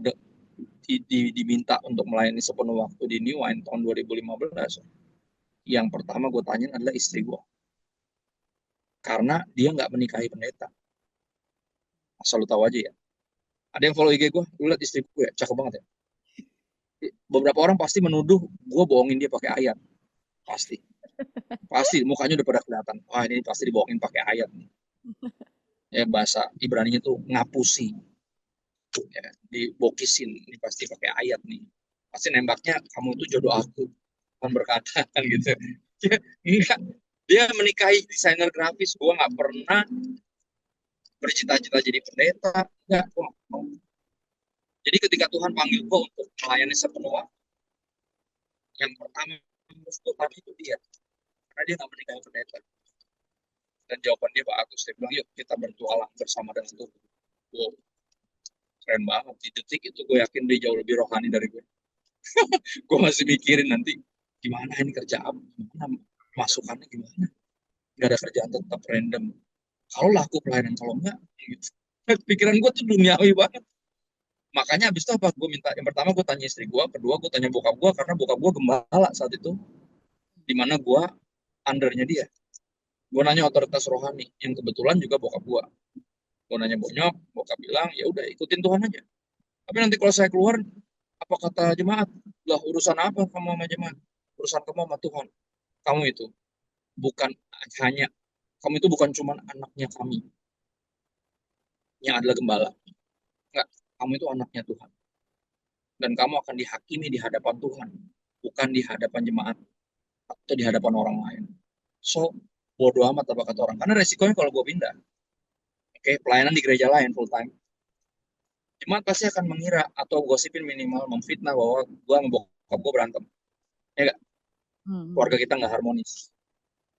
diminta untuk melayani sepenuh waktu di New Wine tahun 2015, yang pertama gue tanya adalah istri gue, karena dia nggak menikahi pendeta. Asal lu tahu aja ya, ada yang follow IG gue, lu lihat istri gue ya, cakep banget ya. Beberapa orang pasti menuduh gue bohongin dia pakai ayat, pasti mukanya udah pada kelihatan, wah ini pasti dibohongin pakai ayat nih. Ya bahasa Ibraninya tuh ngapusi, ya, dibokisin, ini pasti pakai ayat nih, pasti nembaknya kamu tuh jodoh aku, kan berkata kan gitu. Ya, enggak, dia menikahi desainer grafis, gue nggak pernah bercita-cita jadi pendeta, enggak. Jadi ketika Tuhan panggil gue untuk melayani sepenuh waktu, yang pertama harus gue tanya itu dia, karena dia nggak menikahi pendeta. Dan jawaban dia bagus, dia bilang yuk kita bertualang bersama dengan Tuhan. Wow, keren banget. Di detik itu gue yakin dia jauh lebih rohani dari gue. Gue masih mikirin nanti gimana ini kerjaan, gimana masukannya, gimana. Gak ada kerjaan tetap random. Kalau laku pelayanan, kalau enggak, gitu. Pikiran gue tuh duniawi banget. Makanya abis itu apa? Gue minta, yang pertama gue tanya istri gue, kedua gue tanya bokap gue, karena bokap gue gembala saat itu, di mana gue undernya dia. Gue nanya otoritas rohani, yang kebetulan juga bokap gue. Gue nanya bonyok, bokap bilang, ya udah ikutin Tuhan aja. Tapi nanti kalau saya keluar, apa kata jemaat? Lah urusan apa kamu sama jemaat? Urusan kamu sama Tuhan. Kamu itu bukan hanya, kamu itu bukan cuma anaknya kami yang adalah gembala. Enggak, kamu itu anaknya Tuhan. Dan kamu akan dihakimi di hadapan Tuhan, bukan di hadapan jemaat atau di hadapan orang lain. So, bodo amat apa kata orang. Karena resikonya kalau gue pindah, oke, pelayanan di gereja lain full time, jemaat pasti akan mengira atau gosipin minimal memfitnah bahwa gue sama bokap gue berantem. Ya gak? Keluarga kita nggak harmonis.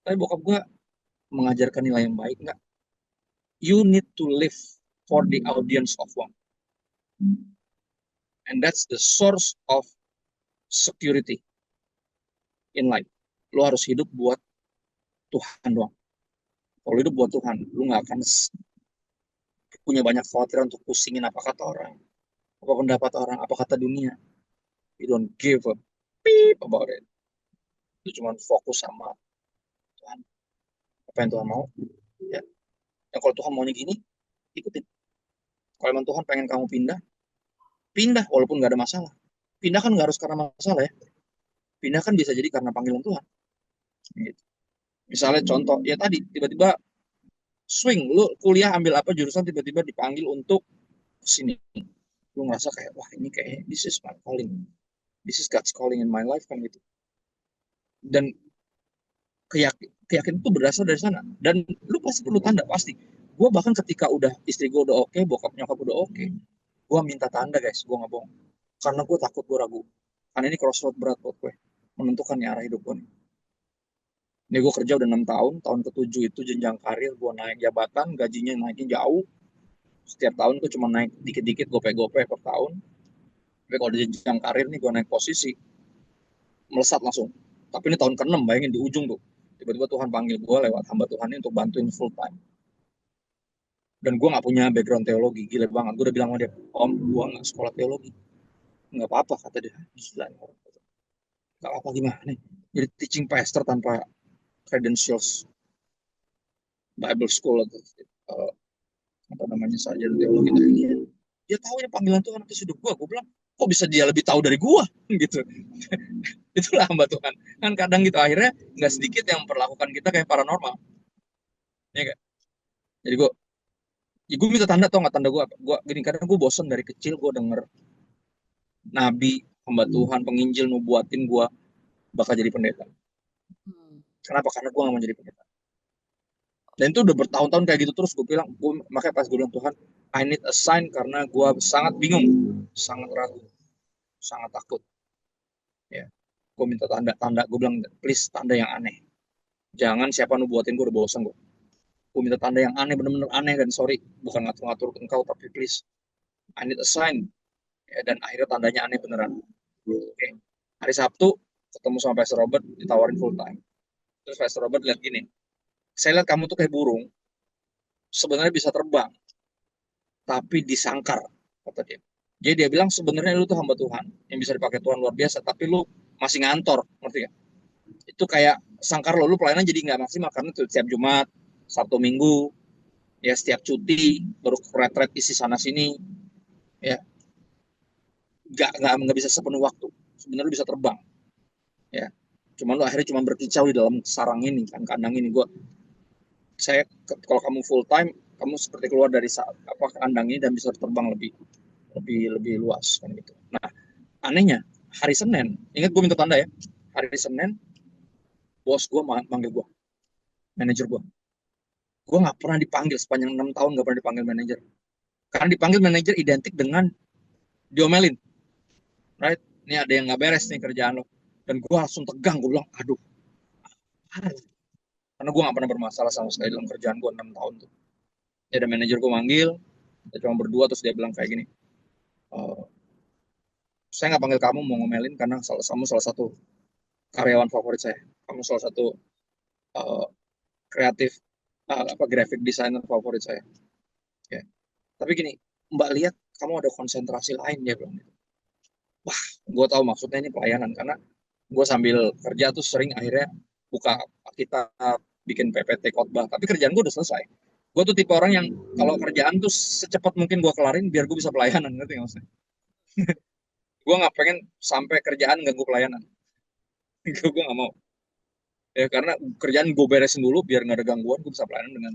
Tapi bokap gue mengajarkan nilai yang baik, nggak? You need to live for the audience of one. And that's the source of security in life. Lo harus hidup buat Tuhan doang. Kalau hidup buat Tuhan, lo nggak akan punya banyak khawatiran untuk pusingin apa kata orang, apa pendapat orang, apa kata dunia. You don't give up. pip about it. Lu cuma fokus sama Tuhan, apa yang Tuhan mau. Ya, yang kalau Tuhan maunya gini, ikutin. Kalau emang Tuhan pengen kamu pindah, pindah walaupun nggak ada masalah. Pindah kan nggak harus karena masalah ya. Pindah kan bisa jadi karena panggilan Tuhan. Gitu. Misalnya contoh, ya tadi tiba-tiba swing, lu kuliah ambil apa jurusan tiba-tiba dipanggil untuk sini. Lu ngerasa kayak, wah ini kayak this is my calling. This is God's calling in my life kan gitu. Dan keyakinan itu berasal dari sana. Dan lu pasti perlu tanda, pasti. Gue bahkan ketika udah istri gue udah oke, bokap nyokap udah oke, gue minta tanda guys, gue nggak bohong. Karena gue takut, gue ragu. Karena ini crossroad berat buat gue. Menentukan nih arah hidup gue nih. Ini gue kerja udah 6 tahun, tahun ke-7 itu jenjang karir, gue naik jabatan, gajinya naikin jauh. Setiap tahun gue cuma naik dikit-dikit, gope-gope per tahun. Tapi kalau di jenjang karir nih gue naik posisi, melesat langsung. Tapi ini tahun ke-6, bayangin di ujung tuh. Tiba-tiba Tuhan panggil gue lewat hamba Tuhan ini untuk bantuin full time. Dan gue gak punya background teologi, gila banget. Gue udah bilang sama dia, Om, gue gak sekolah teologi. Gak apa-apa, kata dia. Gila nih orang. Gak apa-apa gimana nih. Jadi teaching pastor tanpa credentials Bible school atau apa namanya sarjana teologi. Dia tahu ya panggilan Tuhan atas hidup gue bilang, kok bisa dia lebih tahu dari gue gitu. Itulah hamba Tuhan kan kadang gitu, akhirnya nggak sedikit yang memperlakukan kita kayak paranormal ya gak? Jadi gue minta tanda, tau nggak tanda gue gini, kadang gue bosen dari kecil gue denger nabi, hamba Tuhan, penginjil nubuatin gue bakal jadi pendeta. Kenapa? Karena gue gak mau jadi pendeta. Dan itu udah bertahun-tahun kayak gitu terus. Makanya pas gue bilang, Tuhan, I need a sign, karena gue sangat bingung, sangat ragu, sangat takut. Ya, gue minta tanda. Gue bilang, please tanda yang aneh. Jangan siapa nubuatin gue, udah bosan gue. Gue minta tanda yang aneh, bener-bener aneh. Dan sorry, bukan ngatur-ngatur engkau, tapi please, I need a sign. Ya, dan akhirnya tandanya aneh beneran. Oke. Hari Sabtu ketemu sama Pastor Robert, ditawarin full time. Terus Pastor Robert lihat gini, saya lihat kamu tuh kayak burung, sebenarnya bisa terbang, tapi disangkar, kata dia. Jadi dia bilang sebenarnya lu tuh hamba Tuhan yang bisa dipakai Tuhan luar biasa, tapi lu masih ngantor, ngerti gak? Itu kayak sangkar lu pelayanan jadi nggak maksimal karena tuh setiap Jumat, Sabtu Minggu, ya setiap cuti baru retret isi sana sini, ya nggak bisa sepenuh waktu. Sebenarnya lu bisa terbang, ya. Cuman lu akhirnya cuma berkicau di dalam sarang ini kan, kandang ini. Kalau kamu full time, kamu seperti keluar dari kandang ini dan bisa terbang lebih luas kan gitu. Nah, anehnya hari Senin, ingat gue minta tanda ya. Hari Senin bos gue manggil gue, manajer gue. Gue nggak pernah dipanggil sepanjang 6 tahun, nggak pernah dipanggil manajer. Karena dipanggil manajer identik dengan diomelin, right? Ini ada yang nggak beres nih kerjaan lo. Dan gue langsung tegang, gue bilang, aduh, karena gue nggak pernah bermasalah sama sekali dalam kerjaan gue 6 tahun tuh. Ya, ada manajer gue manggil, kita cuma berdua, terus dia bilang kayak gini, saya nggak panggil kamu mau ngomelin karena kamu salah satu karyawan favorit saya, kamu salah satu kreatif graphic designer favorit saya, ya. Tapi gini, Mbak lihat kamu ada konsentrasi lain, dia bilang gitu. Wah, gue tahu maksudnya ini pelayanan, karena gue sambil kerja tuh sering akhirnya buka kita bikin PPT khotbah, tapi kerjaan gue udah selesai. Gue tuh tipe orang yang kalau kerjaan tuh secepat mungkin gue kelarin biar gue bisa pelayanan, ngerti nggak maksudnya? Gue nggak pengen sampai kerjaan ganggu pelayanan. Gue nggak mau. Ya karena kerjaan gue beresin dulu biar nggak ada gangguan, gue bisa pelayanan dengan.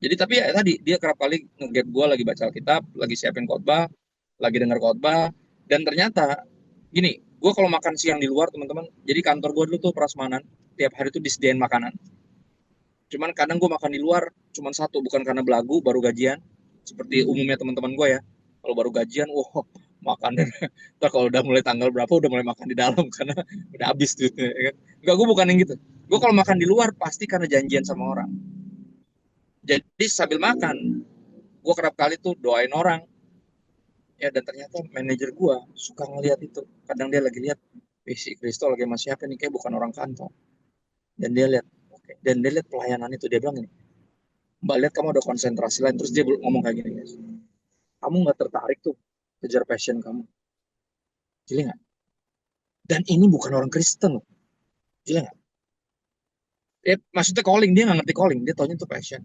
Jadi tapi ya tadi dia kerap kali nge-gap gue lagi baca Alkitab, lagi siapin khotbah, lagi dengar khotbah, dan ternyata gini, gue kalau makan siang di luar teman-teman, jadi kantor gue dulu tuh prasmanan, tiap hari tuh disediain makanan. Cuman kadang gue makan di luar cuman satu, bukan karena belagu baru gajian, seperti umumnya teman-teman gue ya. Kalau baru gajian, wah makan. Ntar kalau udah mulai tanggal berapa udah mulai makan di dalam karena udah habis duitnya. Ya kan? Enggak, gue bukan yang gitu. Gue kalau makan di luar pasti karena janjian sama orang. Jadi sambil makan, gue kerap kali tuh doain orang. Ya, dan ternyata manajer gue suka ngeliat itu. Kadang dia lagi lihat, si Kristo lagi sama siapa nih, kayak bukan orang kantor. Dan dia lihat, dan dia lihat pelayanan itu, dia bilang gini, Mbak lihat kamu ada konsentrasi lain. Terus dia ngomong kayak gini, guys, kamu nggak tertarik tuh kejar passion kamu, jadi nggak? Dan ini bukan orang Kristen loh. Gila nggak? Maksudnya calling, dia nggak ngerti calling, dia taunya itu passion.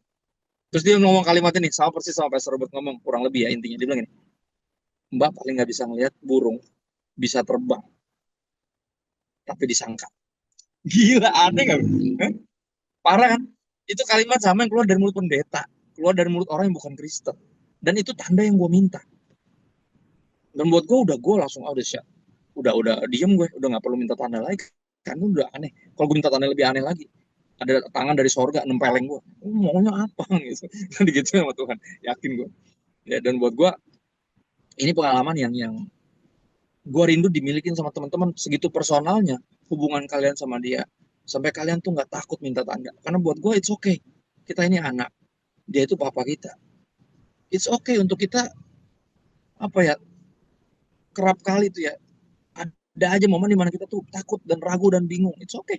Terus dia ngomong kalimat ini, sama persis sama Pastor Robert ngomong, kurang lebih ya intinya. Dia bilang ini, Mbak paling nggak bisa ngeliat burung, bisa terbang, tapi disangka. Gila, aneh nggak? Hah? Parah kan? Itu kalimat sama yang keluar dari mulut pendeta, keluar dari mulut orang yang bukan Kristen. Dan itu tanda yang gue minta. Dan buat gue langsung udah siap. Udah diem gue, udah nggak perlu minta tanda lagi. Karena udah aneh. Kalau gue minta tanda lebih aneh lagi, ada tangan dari sorga nempeleng gue. Maunya apa gitu? Kan gitu sama Tuhan, yakin gue. Ya, dan buat gue ini pengalaman yang gue rindu dimilikin sama teman-teman, segitu personalnya hubungan kalian sama dia, sampai kalian tuh nggak takut minta tanda. Karena buat gue it's okay, kita ini anak, dia itu papa kita. It's okay untuk kita, apa ya, kerap kali tuh ya ada aja momen dimana kita tuh takut dan ragu dan bingung. It's okay,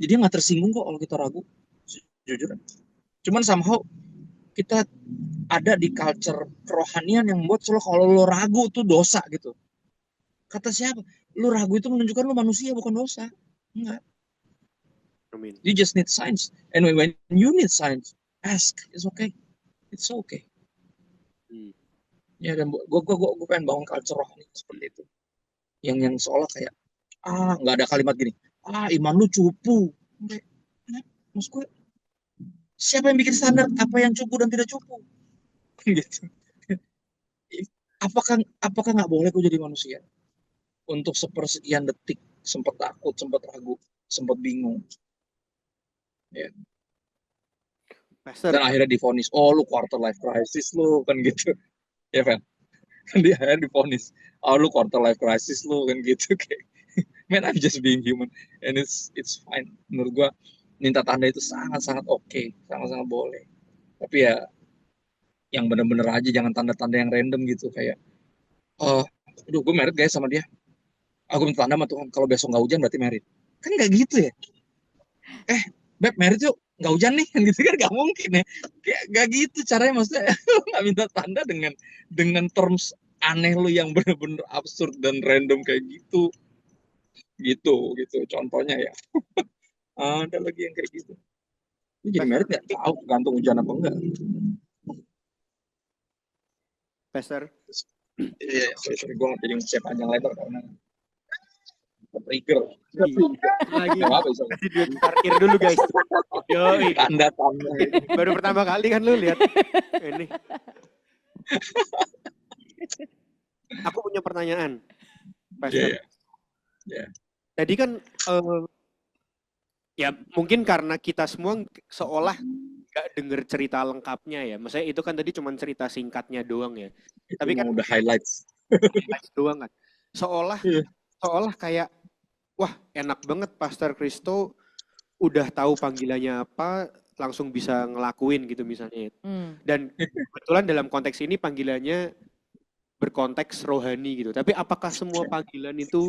jadi nggak tersinggung kok kalau kita ragu, jujur. Cuman somehow kita ada di culture kerohanian yang membuat selalu kalau lo ragu tuh dosa gitu. Kata siapa? Lu ragu itu menunjukkan lu manusia, bukan dosa. Enggak. Amin. You just need signs. And when you need signs, ask. It's okay. It's okay. Ya, dan gue pengen bangun culture rohani seperti itu. Yang seolah kayak, nggak ada kalimat gini. Iman lu cupu. Enggak. Maksud gue, siapa yang bikin standar apa yang cupu dan tidak cupu? Gitu. Apakah nggak boleh gue jadi manusia? Untuk sepersekian detik sempat takut, sempat ragu, sempat bingung. Ya. Pastor, Dan akhirnya divonis, lu quarter life crisis lu, kan gitu. Ya kan? Dia akhirnya divonis, lu quarter life crisis lu, kan gitu. Kayak, man, I'm just being human and it's fine. Menurut gua minta tanda itu sangat-sangat oke, sangat-sangat boleh. Tapi ya yang bener-bener aja, jangan tanda-tanda yang random gitu, kayak aduh gue married guys sama dia, aku minta tanda sama Tuhan kalau besok nggak hujan berarti married. Kan nggak gitu ya. Beb married yuk, nggak hujan nih, kan gitu kan nggak mungkin ya. Kayak nggak gitu caranya, maksudnya lu nggak minta tanda dengan terms aneh lu yang bener-bener absurd dan random kayak gitu. Gitu contohnya ya. Ada lagi yang kayak gitu. Lu jadi Pastor, merit nggak tahu gantung hujan apa enggak. Pastor. Iya, sorry, gue nggak jadi nge-share panjang lebar karena trigger. Lagi Nggak apa-apa, sorry. kasih duit parkir dulu guys. Yoi. Tanda-tanda. Baru pertama kali kan lu lihat ini. Aku punya pertanyaan, Pastor. Yeah. Tadi kan ya mungkin karena kita semua seolah nggak denger cerita lengkapnya ya. Maksudnya itu kan tadi cuma cerita singkatnya doang ya. Itu Tapi kan udah highlights doang kan. Seolah kayak wah enak banget Pastor Kristo udah tahu panggilannya apa, langsung bisa ngelakuin gitu misalnya. Dan kebetulan dalam konteks ini panggilannya berkonteks rohani gitu. Tapi apakah semua panggilan itu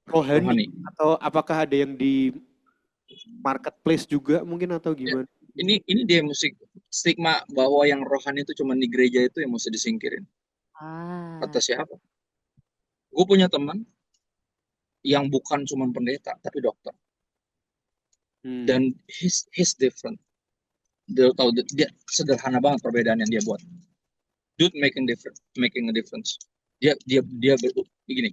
rohani? Atau apakah ada yang di marketplace juga mungkin atau gimana? Ini dia musik stigma bahwa yang rohani itu cuma di gereja itu yang mesti disingkirin. Kata siapa? Gue punya teman yang bukan cuma pendeta tapi dokter. Dan he's different. Dia tahu, dia sederhana banget perbedaan yang dia buat. Dude making a difference. Dia begini.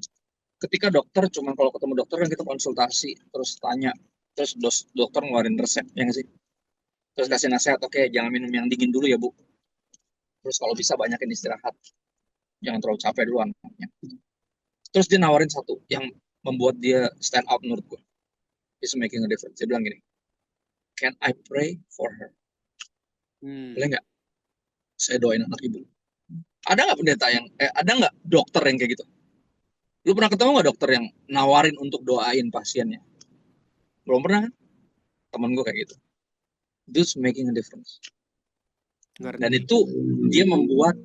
Ketika dokter cuma kalau ketemu dokter kan kita konsultasi, terus tanya, terus dokter ngeluarin resep, ya nggak sih? Terus kasih nasihat, oke, jangan minum yang dingin dulu ya Bu. Terus kalau bisa banyakin istirahat, jangan terlalu capek dulu anaknya. Terus dia nawarin satu yang membuat dia stand out menurut gue. He's making a difference. Dia bilang gini, can I pray for her? Boleh nggak? Saya doain anak ibu. Ada nggak pendeta yang, ada nggak dokter yang kayak gitu? Lu pernah ketemu nggak dokter yang nawarin untuk doain pasiennya? Belum pernah kan? Temen gue kayak gitu. This making a difference. Dan itu dia membuat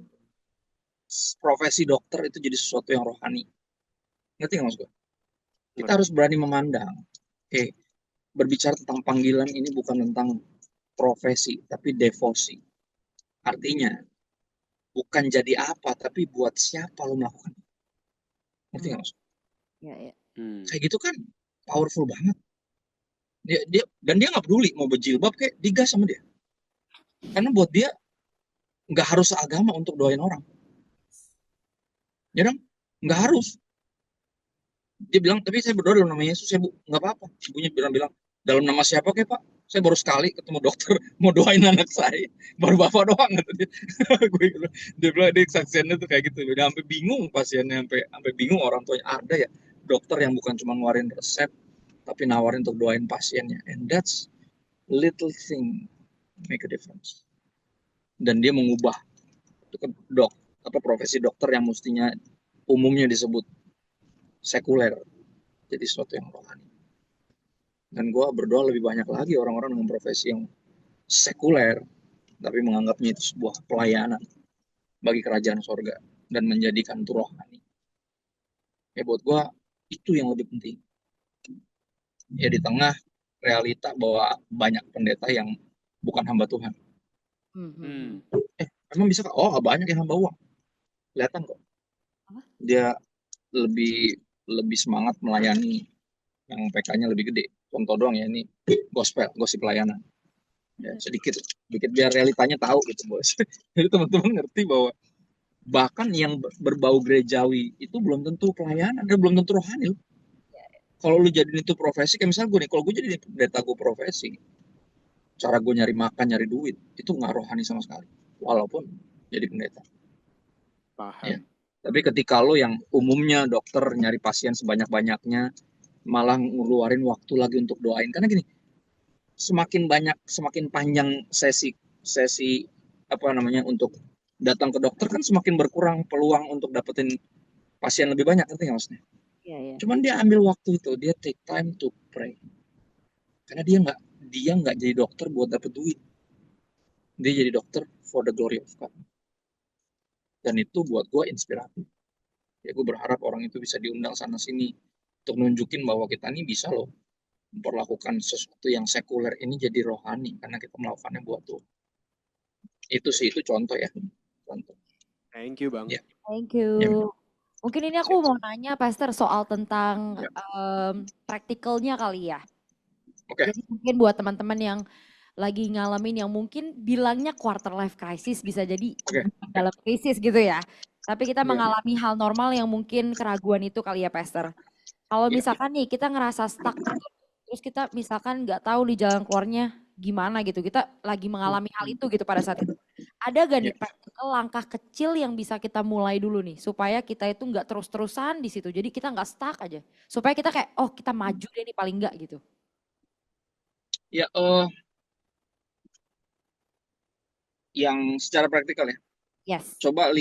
profesi dokter itu jadi sesuatu yang rohani. Ngerti nggak maksud gue? Kita harus berani memandang. Berbicara tentang panggilan ini bukan tentang profesi, tapi devosi. Artinya, bukan jadi apa, tapi buat siapa lo melakukan. Ngerti nggak maksud? Ya. Kayak gitu kan powerful banget. Dan dia nggak peduli mau berjilbab kayak digas sama dia. Karena buat dia nggak harus seagama untuk doain orang. Ya dong? Nggak harus. Dia bilang, tapi saya berdoa dalam nama Yesus ya Bu. Nggak apa-apa. Ibunya bilang, dalam nama siapa kek Pak? Saya baru sekali ketemu dokter mau doain anak saya. Baru Bapak doang kata dia. Gue bilang, dia bilang dia kesaksiannya tuh kayak gitu. Dia sampai bingung pasiennya, sampai bingung orang tuanya. Ada ya dokter yang bukan cuma ngeluarin resep, tapi nawarin untuk doain pasiennya. And that's little thing make a difference. Dan dia mengubah profesi dokter yang mestinya umumnya disebut sekuler jadi sesuatu yang rohani. Dan gue berdoa lebih banyak lagi orang-orang dengan profesi yang sekuler tapi menganggapnya itu sebuah pelayanan bagi kerajaan sorga dan menjadikan itu rohani. Ya buat gue itu yang lebih penting. Ya di tengah realita bahwa banyak pendeta yang bukan hamba Tuhan. Emang bisa kak? Oh banyak yang hamba uang. Kelihatan kok. Dia lebih semangat melayani yang PK-nya lebih gede. Contoh doang ya, ini gosip pelayanan. Ya, sedikit biar realitanya tahu gitu bos. Jadi teman-teman ngerti bahwa bahkan yang berbau gerejawi itu belum tentu pelayanan, belum tentu rohani. Kalau lu jadiin itu profesi, kayak misalnya gue nih, kalau gue jadi pendeta gue profesi, cara gue nyari makan, nyari duit, itu nggak rohani sama sekali. Walaupun jadi pendeta. Paham. Ya. Tapi ketika lo yang umumnya dokter nyari pasien sebanyak-banyaknya, malah ngeluarin waktu lagi untuk doain. Karena gini, semakin panjang sesi untuk datang ke dokter kan semakin berkurang peluang untuk dapetin pasien lebih banyak, ngerti nggak maksudnya? Iya. Cuman dia ambil waktu itu, dia take time to pray. Karena dia nggak jadi dokter buat dapet duit. Dia jadi dokter for the glory of God. Dan itu buat gue inspiratif. Ya gue berharap orang itu bisa diundang sana sini untuk nunjukin bahwa kita ini bisa loh memperlakukan sesuatu yang sekuler ini jadi rohani karena kita melakukannya buat Tuhan. Itu contoh ya. Contoh. Thank you Bang. Ya. Thank you. Ya. Mungkin ini aku mau nanya Pastor soal tentang praktikalnya kali ya. Oke. Jadi mungkin buat teman-teman yang lagi ngalamin yang mungkin bilangnya quarter life crisis, bisa jadi dalam krisis gitu ya. Tapi kita mengalami hal normal yang mungkin keraguan itu kali ya Pastor. Kalau misalkan nih kita ngerasa stuck, terus kita misalkan nggak tahu di jalan keluarnya gimana gitu, kita lagi mengalami hal itu gitu pada saat itu. Ada gak nih praktikal langkah kecil yang bisa kita mulai dulu nih supaya kita itu nggak terus-terusan di situ. Jadi kita nggak stuck aja. Supaya kita kayak oh kita maju deh nih paling nggak gitu. Ya, yang secara praktikal ya. Yes. Coba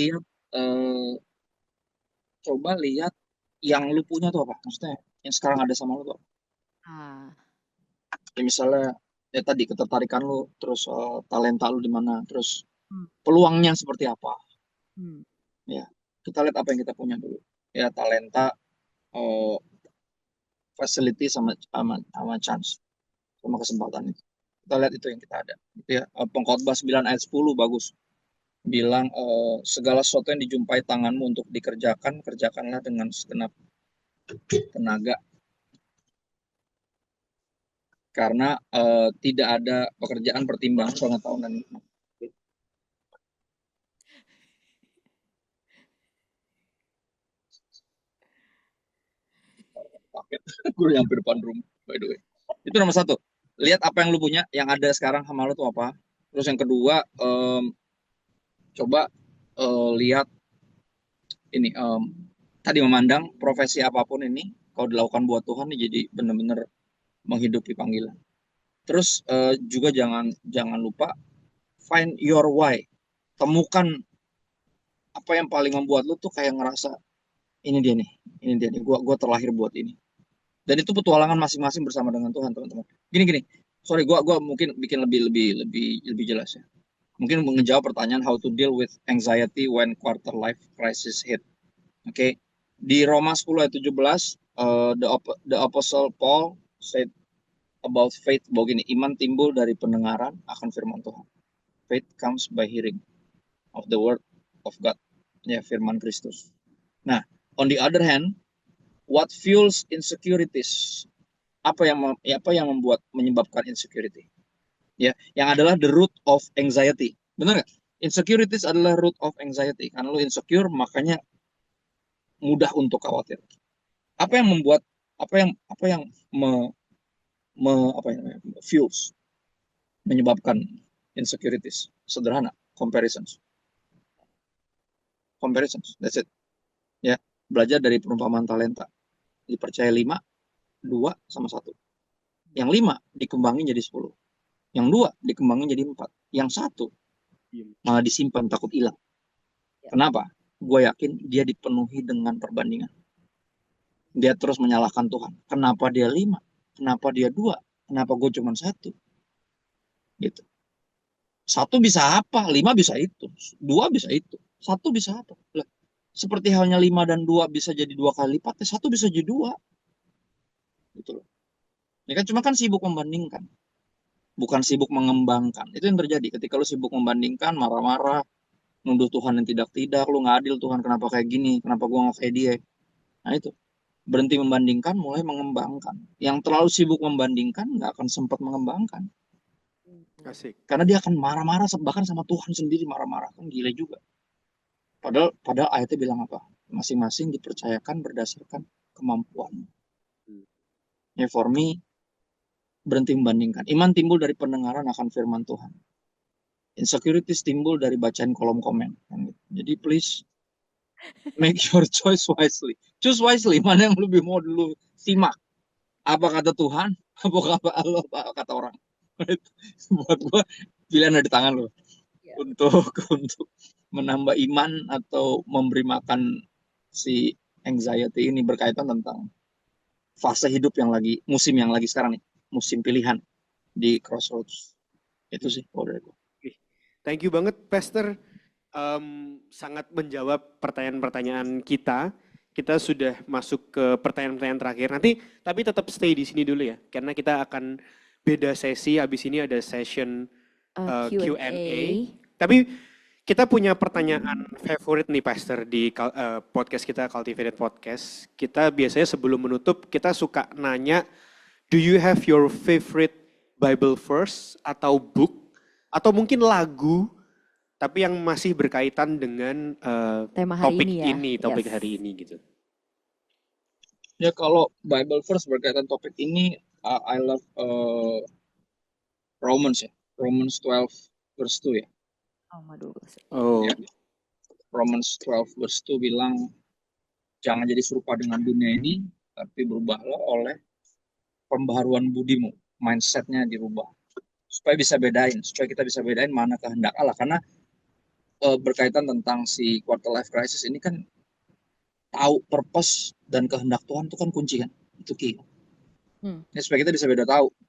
lihat yang lu punya tuh apa? Maksudnya yang sekarang ada sama lu tuh. Ya misalnya ya tadi ketertarikan lu, terus talenta lu di mana, terus peluangnya seperti apa. Ya, kita lihat apa yang kita punya dulu. Ya talenta, facility sama chance, sama kesempatan itu. Kita lihat itu yang kita ada. Gitu ya. Pengkhotbah 9 ayat 10 bagus. Bilang segala sesuatu yang dijumpai tanganmu untuk dikerjakan, kerjakanlah dengan segenap tenaga. Karena tidak ada pekerjaan pertimbangan pengetahuan dan hikmat. Gue nyampe depan rumah, by the way. Itu nomor satu. Lihat apa yang lu punya, yang ada sekarang sama lu tuh apa. Terus yang kedua, coba lihat ini, tadi memandang profesi apapun ini, kalau dilakukan buat Tuhan nih jadi benar-benar menghidupi panggilan. Terus juga jangan lupa find your why. Temukan apa yang paling membuat lu tuh kayak ngerasa ini dia nih, gue terlahir buat ini. Dan itu petualangan masing-masing bersama dengan Tuhan, teman-teman. Gini, sorry, gue mungkin bikin lebih jelas ya. Mungkin menjawab pertanyaan how to deal with anxiety when quarter life crisis hit. Oke, di Roma 10 ayat 17, the Apostle Paul said about faith bahwa gini, iman timbul dari pendengaran akan firman Tuhan. Faith comes by hearing of the word of God. Ya, firman Kristus. Nah, on the other hand, What fuels insecurities? Apa yang menyebabkan insecurity? Ya, yang adalah the root of anxiety. Benar nggak? Insecurities adalah root of anxiety. Karena lu insecure, makanya mudah untuk khawatir. Apa yang membuat apa yang fuels menyebabkan insecurities? Sederhana, comparisons. That's it. Ya, belajar dari perumpamaan talenta. Dipercaya 5, 2 sama 1. Yang 5 dikembangin jadi 10. Yang 2 dikembangin jadi 4. Yang 1 malah disimpan takut hilang. Kenapa? Gue yakin dia dipenuhi dengan perbandingan. Dia terus menyalahkan Tuhan. Kenapa dia 5? Kenapa dia 2? Kenapa gue cuma 1? Gitu. 1 bisa apa? 5 bisa itu. 2 bisa itu. 1 bisa apa? Lah, seperti halnya 5 dan 2 bisa jadi 2 kali lipat, 1 bisa jadi 2. Gitu loh. Ya kan, cuma kan sibuk membandingkan. Bukan sibuk mengembangkan. Itu yang terjadi. Ketika lu sibuk membandingkan, marah-marah, nuduh Tuhan yang tidak-tidak, lu nggak adil Tuhan, kenapa kayak gini, kenapa gua nggak kayak dia. Nah itu, berhenti membandingkan, mulai mengembangkan. Yang terlalu sibuk membandingkan, nggak akan sempat mengembangkan. Asik. Karena dia akan marah-marah, bahkan sama Tuhan sendiri marah-marah, kan gila juga. Padahal ayatnya bilang apa? Masing-masing dipercayakan berdasarkan kemampuan. Ya, for me, berhenti membandingkan. Iman timbul dari pendengaran akan firman Tuhan. Insecurities timbul dari bacaan kolom komen. Jadi please make your choice wisely. Choose wisely. Mana yang lebih mau dulu simak? Apa kata Tuhan? Apa kata Allah? Apa kata orang? Buat gue pilihan ada di tangan lo. Untuk menambah iman atau memberi makan si anxiety ini, berkaitan tentang fase hidup yang lagi, musim yang lagi sekarang nih, musim pilihan di Crossroads. Itu sih kalau dari gue. Thank you banget, Pastor. Sangat menjawab pertanyaan-pertanyaan kita. Kita sudah masuk ke pertanyaan-pertanyaan terakhir. Tapi tetap stay di sini dulu ya, karena kita akan beda sesi. Habis ini ada session Q&A. Tapi kita punya pertanyaan favorit nih, Pastor, di podcast kita, Cultivated Podcast. Kita biasanya sebelum menutup, kita suka nanya, do you have your favorite Bible verse atau book, atau mungkin lagu, tapi yang masih berkaitan dengan tema hari topik ini ya. topik hari ini gitu. Ya, kalau Bible verse berkaitan topik ini, I love Romans ya. Romans 12 verse 2 ya. Ya. Romans 12 verse 2 bilang, jangan jadi serupa dengan dunia ini, tapi berubahlah oleh pembaharuan budimu. Mindsetnya dirubah. Supaya kita bisa bedain mana kehendak Allah. Karena berkaitan tentang si quarter life crisis ini kan, tahu purpose dan kehendak Tuhan itu kan kunci kan, itu key. Ya, supaya kita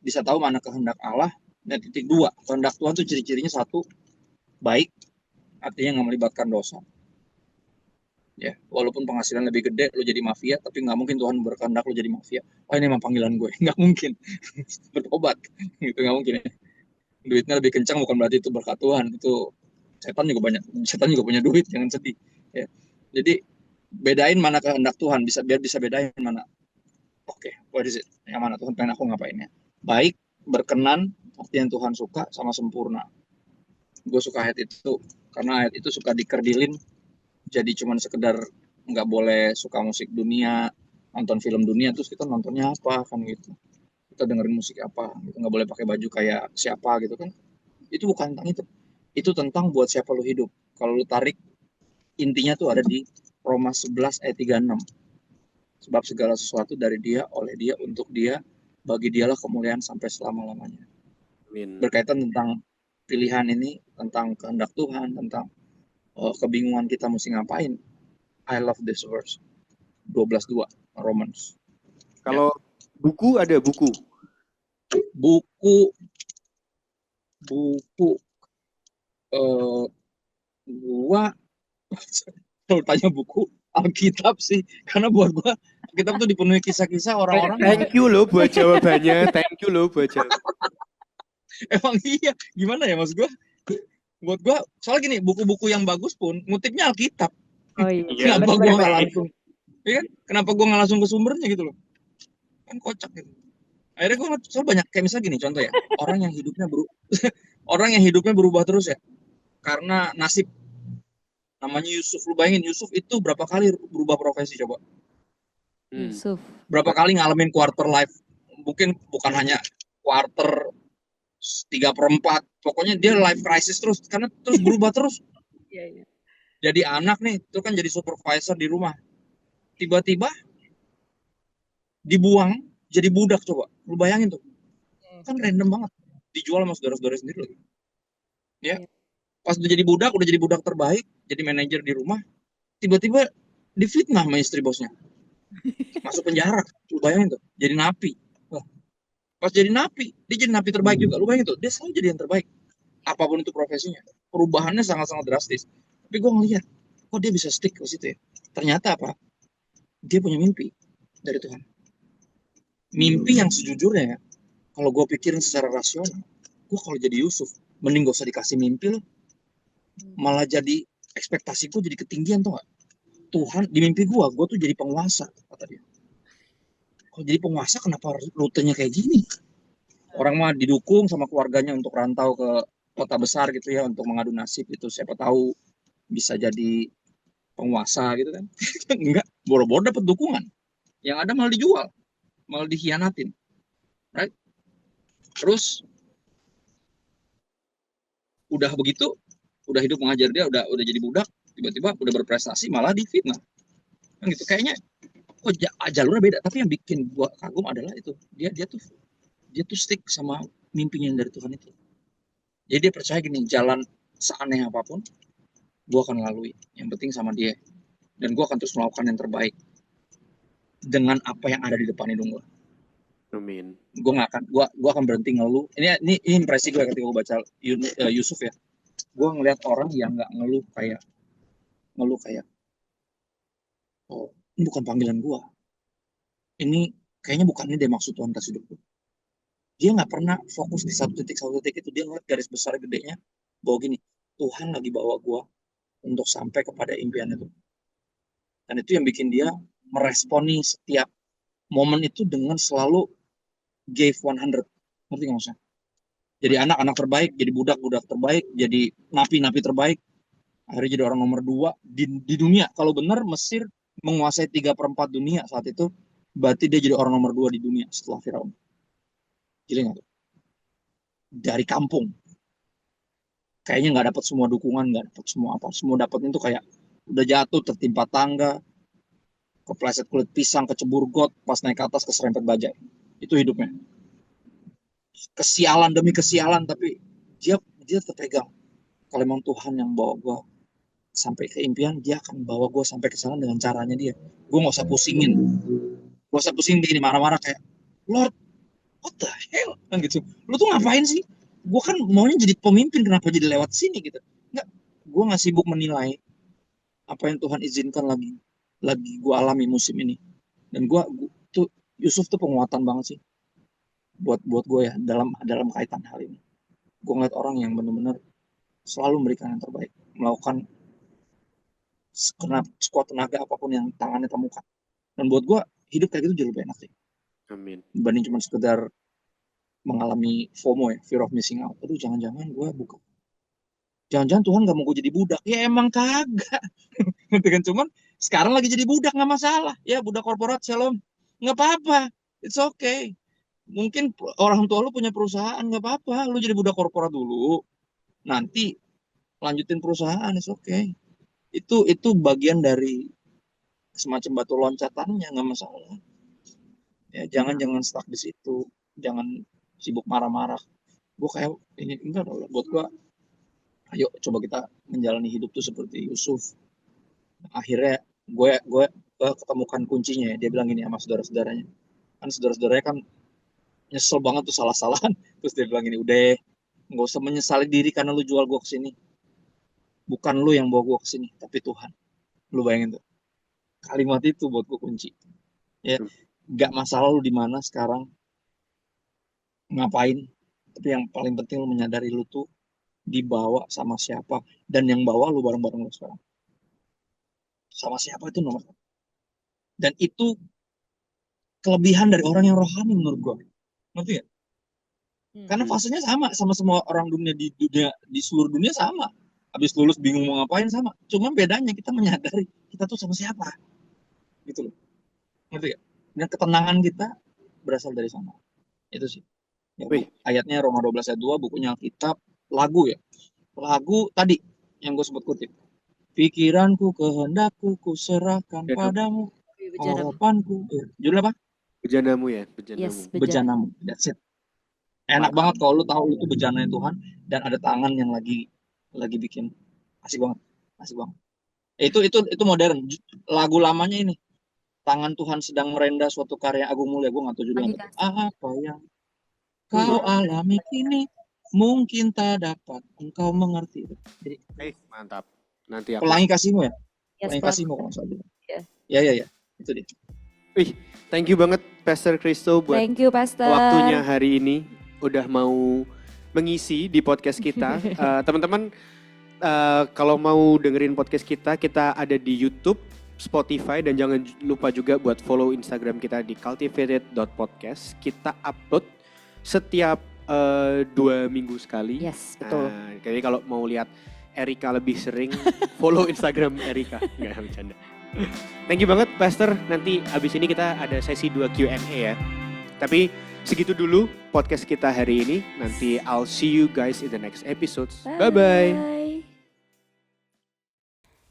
bisa tahu mana kehendak Allah. Dan titik 2, kehendak Tuhan itu ciri-cirinya 1, baik, artinya nggak melibatkan dosa. Ya, walaupun penghasilan lebih gede, lo jadi mafia, tapi nggak mungkin Tuhan berkehendak lo jadi mafia. Oh, ini emang panggilan gue, nggak mungkin. Bertobat, gitu nggak mungkin ya. Duitnya lebih kencang bukan berarti itu berkat Tuhan. Itu setan juga punya duit, jangan sedih. Ya. Jadi bedain mana kehendak Tuhan, biar bisa bedain mana. Oke, what is it? Yang mana Tuhan pengen aku ngapainnya? Baik, berkenan, artinya Tuhan suka, sama sempurna. Gue suka ayat itu karena ayat itu suka dikerdilin, jadi cuman sekedar nggak boleh suka musik dunia, nonton film dunia, terus kita nontonnya apa kan gitu, kita dengerin musik apa gitu, nggak boleh pakai baju kayak siapa gitu kan. Itu bukan tentang itu tentang buat siapa lu hidup. Kalau lu tarik, intinya tuh ada di Roma 11 ayat 36. Sebab segala sesuatu dari dia, oleh dia, untuk dia, bagi dialah kemuliaan sampai selama-lamanya. Berkaitan tentang pilihan ini, tentang kehendak Tuhan, tentang kebingungan kita mesti ngapain. I love this verse. 12:2 Romans. Kalau buku, ada buku. Gua kalau tanya buku, Alkitab sih, karena buat gua Alkitab tuh dipenuhi kisah-kisah orang-orang. Thank you loh buat jawabannya. Emang iya, gimana ya mas gua? Buat gua, soalnya gini, buku-buku yang bagus pun ngutipnya Alkitab. Oh iya. Kenapa gua nggak langsung Iya kan? Kenapa gue nggak langsung ke sumbernya gitu loh? Kan kocak gitu. Akhirnya gue soal banyak kayak misalnya gini contoh ya, orang yang hidupnya orang yang hidupnya berubah terus ya karena nasib. Namanya Yusuf, lu bayangin Yusuf itu berapa kali berubah profesi coba? Hmm. Yusuf. Berapa kali ngalamin quarter life? Mungkin bukan hanya quarter 3/4, pokoknya dia life crisis terus karena terus berubah terus. Iya, iya. Jadi anak nih, itu kan jadi supervisor di rumah. Tiba-tiba dibuang jadi budak coba. Lu bayangin tuh. Kan random banget. Dijual sama saudara-saudara sendiri lagi. Ya, Iya. pas udah jadi budak terbaik, jadi manajer di rumah, tiba-tiba difitnah sama istri bosnya. Masuk penjara. Lu bayangin tuh, jadi napi. Wah, pas jadi napi, dia jadi napi terbaik juga. Lu bayangin tuh, dia selalu jadi yang terbaik. Apapun itu profesinya. Perubahannya sangat-sangat drastis. Tapi gue ngeliat, kok dia bisa stick ke situ ya? Ternyata apa? Dia punya mimpi dari Tuhan. Mimpi yang sejujurnya ya, kalau gue pikirin secara rasional, gue kalau jadi Yusuf, mending gak usah dikasih mimpi loh. Malah jadi ekspektasi gue jadi ketinggian tuh gak? Tuhan di mimpi gue tuh jadi penguasa kata dia. Kalau jadi penguasa kenapa rutenya kayak gini? Orang mah didukung sama keluarganya untuk rantau ke kota besar gitu ya untuk mengadu nasib itu siapa tahu bisa jadi penguasa gitu kan. Enggak, boro-boro dapat dukungan. Yang ada malah dijual, malah dikhianatin. Right? Terus udah begitu, udah hidup mengajar dia, udah jadi budak, tiba-tiba udah berprestasi malah difitnah. Kan gitu kayaknya kok jalurnya beda, tapi yang bikin gua kagum adalah itu. Dia tuh stick sama mimpinya dari Tuhan itu. Jadi dia percaya gini, jalan seaneh apapun gua akan lalui. Yang penting sama dia. Dan gua akan terus melakukan yang terbaik dengan apa yang ada di depan hidung gua. Amin. Gua akan berhenti ngeluh. Ini impresi gue ketika gue baca Yusuf ya. Gue ngelihat orang yang nggak ngeluh kayak oh ini bukan panggilan gue, ini kayaknya bukan ini deh maksud Tuhan kasih hidup gue. Dia nggak pernah fokus di satu titik itu, dia ngeliat garis besar gedenya bahwa gini, Tuhan lagi bawa gue untuk sampai kepada impian itu. Dan itu yang bikin dia meresponi setiap momen itu dengan selalu give 100. Ngerti nggak maksudnya? Jadi anak-anak terbaik, jadi budak-budak terbaik, jadi napi-napi terbaik, akhirnya jadi orang nomor 2 di dunia. Kalau benar Mesir menguasai 3/4 dunia saat itu, berarti dia jadi orang nomor 2 di dunia setelah Firaun. Jadi nggak tuh? Dari kampung, kayaknya nggak dapat semua dukungan, nggak dapat semua apa, semua dapatnya itu kayak udah jatuh tertimpa tangga, kepleset kulit pisang, kecebur got, pas naik ke atas keserempet bajai. Itu hidupnya. Kesialan demi kesialan, tapi dia terpegang. Kalau memang Tuhan yang bawa gue sampai ke impian, dia akan bawa gue sampai ke sana dengan caranya dia. Gue nggak usah pusingin, gue usah pusing begini marah-marah kayak Lord, what the hell kan gitu. Lu tuh ngapain sih? Gue kan maunya jadi pemimpin, kenapa jadi lewat sini gitu? Nggak, gue nggak sibuk menilai apa yang Tuhan izinkan lagi gue alami musim ini. Dan gue tuh Yusuf tuh penguatan banget sih buat gue ya dalam kaitan hal ini. Gue ngeliat orang yang benar-benar selalu memberikan yang terbaik, melakukan sekuat tenaga apapun yang tangannya temukan. Dan buat gue hidup kayak gitu jauh lebih enak sih Amin. dibanding cuma sekedar mengalami FOMO ya, fear of missing out. Aduh jangan-jangan gue bukan, jangan-jangan Tuhan gak mau gue jadi budak. Ya emang kagak. Kan cuman sekarang lagi jadi budak nggak masalah. Ya budak korporat shalom. Nggak apa-apa. It's okay. Mungkin orang tua lu punya perusahaan nggak apa-apa. Lu jadi budak korporat dulu. Nanti lanjutin perusahaan, it's okay. Itu bagian dari semacam batu loncatannya nggak masalah. Ya jangan stuck di situ. Jangan sibuk marah-marah. Gue kayak ini enggak dong. Buat gue, ayo coba kita menjalani hidup tuh seperti Yusuf. Akhirnya gue ketemukan kuncinya ya. Dia bilang gini sama saudara-saudaranya. Kan saudara-saudaranya kan nyesel banget tuh salah-salahan. Terus dia bilang gini, udah nggak usah menyesali diri karena lu jual gue ke sini. Bukan lu yang bawa gue ke sini, tapi Tuhan. Lu bayangin tuh. Kalimat itu buat gue kunci. Ya, nggak masalah lu di mana sekarang, ngapain. Tapi yang paling penting lu menyadari lu tuh dibawa sama siapa, dan yang bawa lu bareng-bareng lu sekarang. Sama siapa itu nomor satu. Dan itu kelebihan dari orang yang rohani menurut gue. Ngerti gak? Karena fasenya sama semua orang di seluruh dunia sama. Habis lulus bingung mau ngapain sama. Cuma bedanya kita menyadari kita tuh sama siapa. Gitu loh. Ngerti gak? Dan ketenangan kita berasal dari sana. Itu sih. Ya, ayatnya Roma 12 ayat 2, bukunya Alkitab, lagu ya. Lagu tadi yang gue sebut kutip. Pikiranku, kehendakku, kuserahkan padamu. Harapanku. Judul apa? Bejanamu ya, Yes, Bejanamu. That's it. Enak banget kalau lu tahu itu bejananya Tuhan dan ada tangan yang lagi bikin. Asik banget. Itu modern. Lagu lamanya ini. Tangan Tuhan sedang merendah suatu karya agung mulia. Gue nggak tahu judulnya. Apa yang kau alami kini mungkin tak dapat engkau mengerti. Jadi, mantap. Nanti aku. Pelangi kasihmu ya. Yes, Pelangi kasihmu kalau nggak salah. Ya. Itu dia. Thank you banget Pastor Christo buat Pastor. waktunya hari ini. Udah mau mengisi di podcast kita. Teman-teman, kalau mau dengerin podcast kita ada di YouTube, Spotify, dan jangan lupa juga buat follow Instagram kita di cultivated.podcast. Kita upload setiap 2 minggu sekali. Yes, betul. Jadi kalau mau lihat Erika lebih sering, follow Instagram Erika. Nggak, bercanda. Thank you banget Pastor. Nanti abis ini kita ada sesi 2 Q&A ya. Tapi segitu dulu podcast kita hari ini. Nanti I'll see you guys in the next episodes. Bye-bye.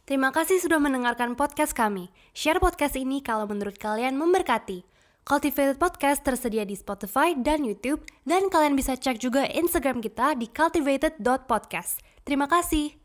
Terima kasih sudah mendengarkan podcast kami. Share podcast ini kalau menurut kalian memberkati. Cultivated Podcast tersedia di Spotify dan YouTube. Dan kalian bisa cek juga Instagram kita di cultivated.podcast. Terima kasih.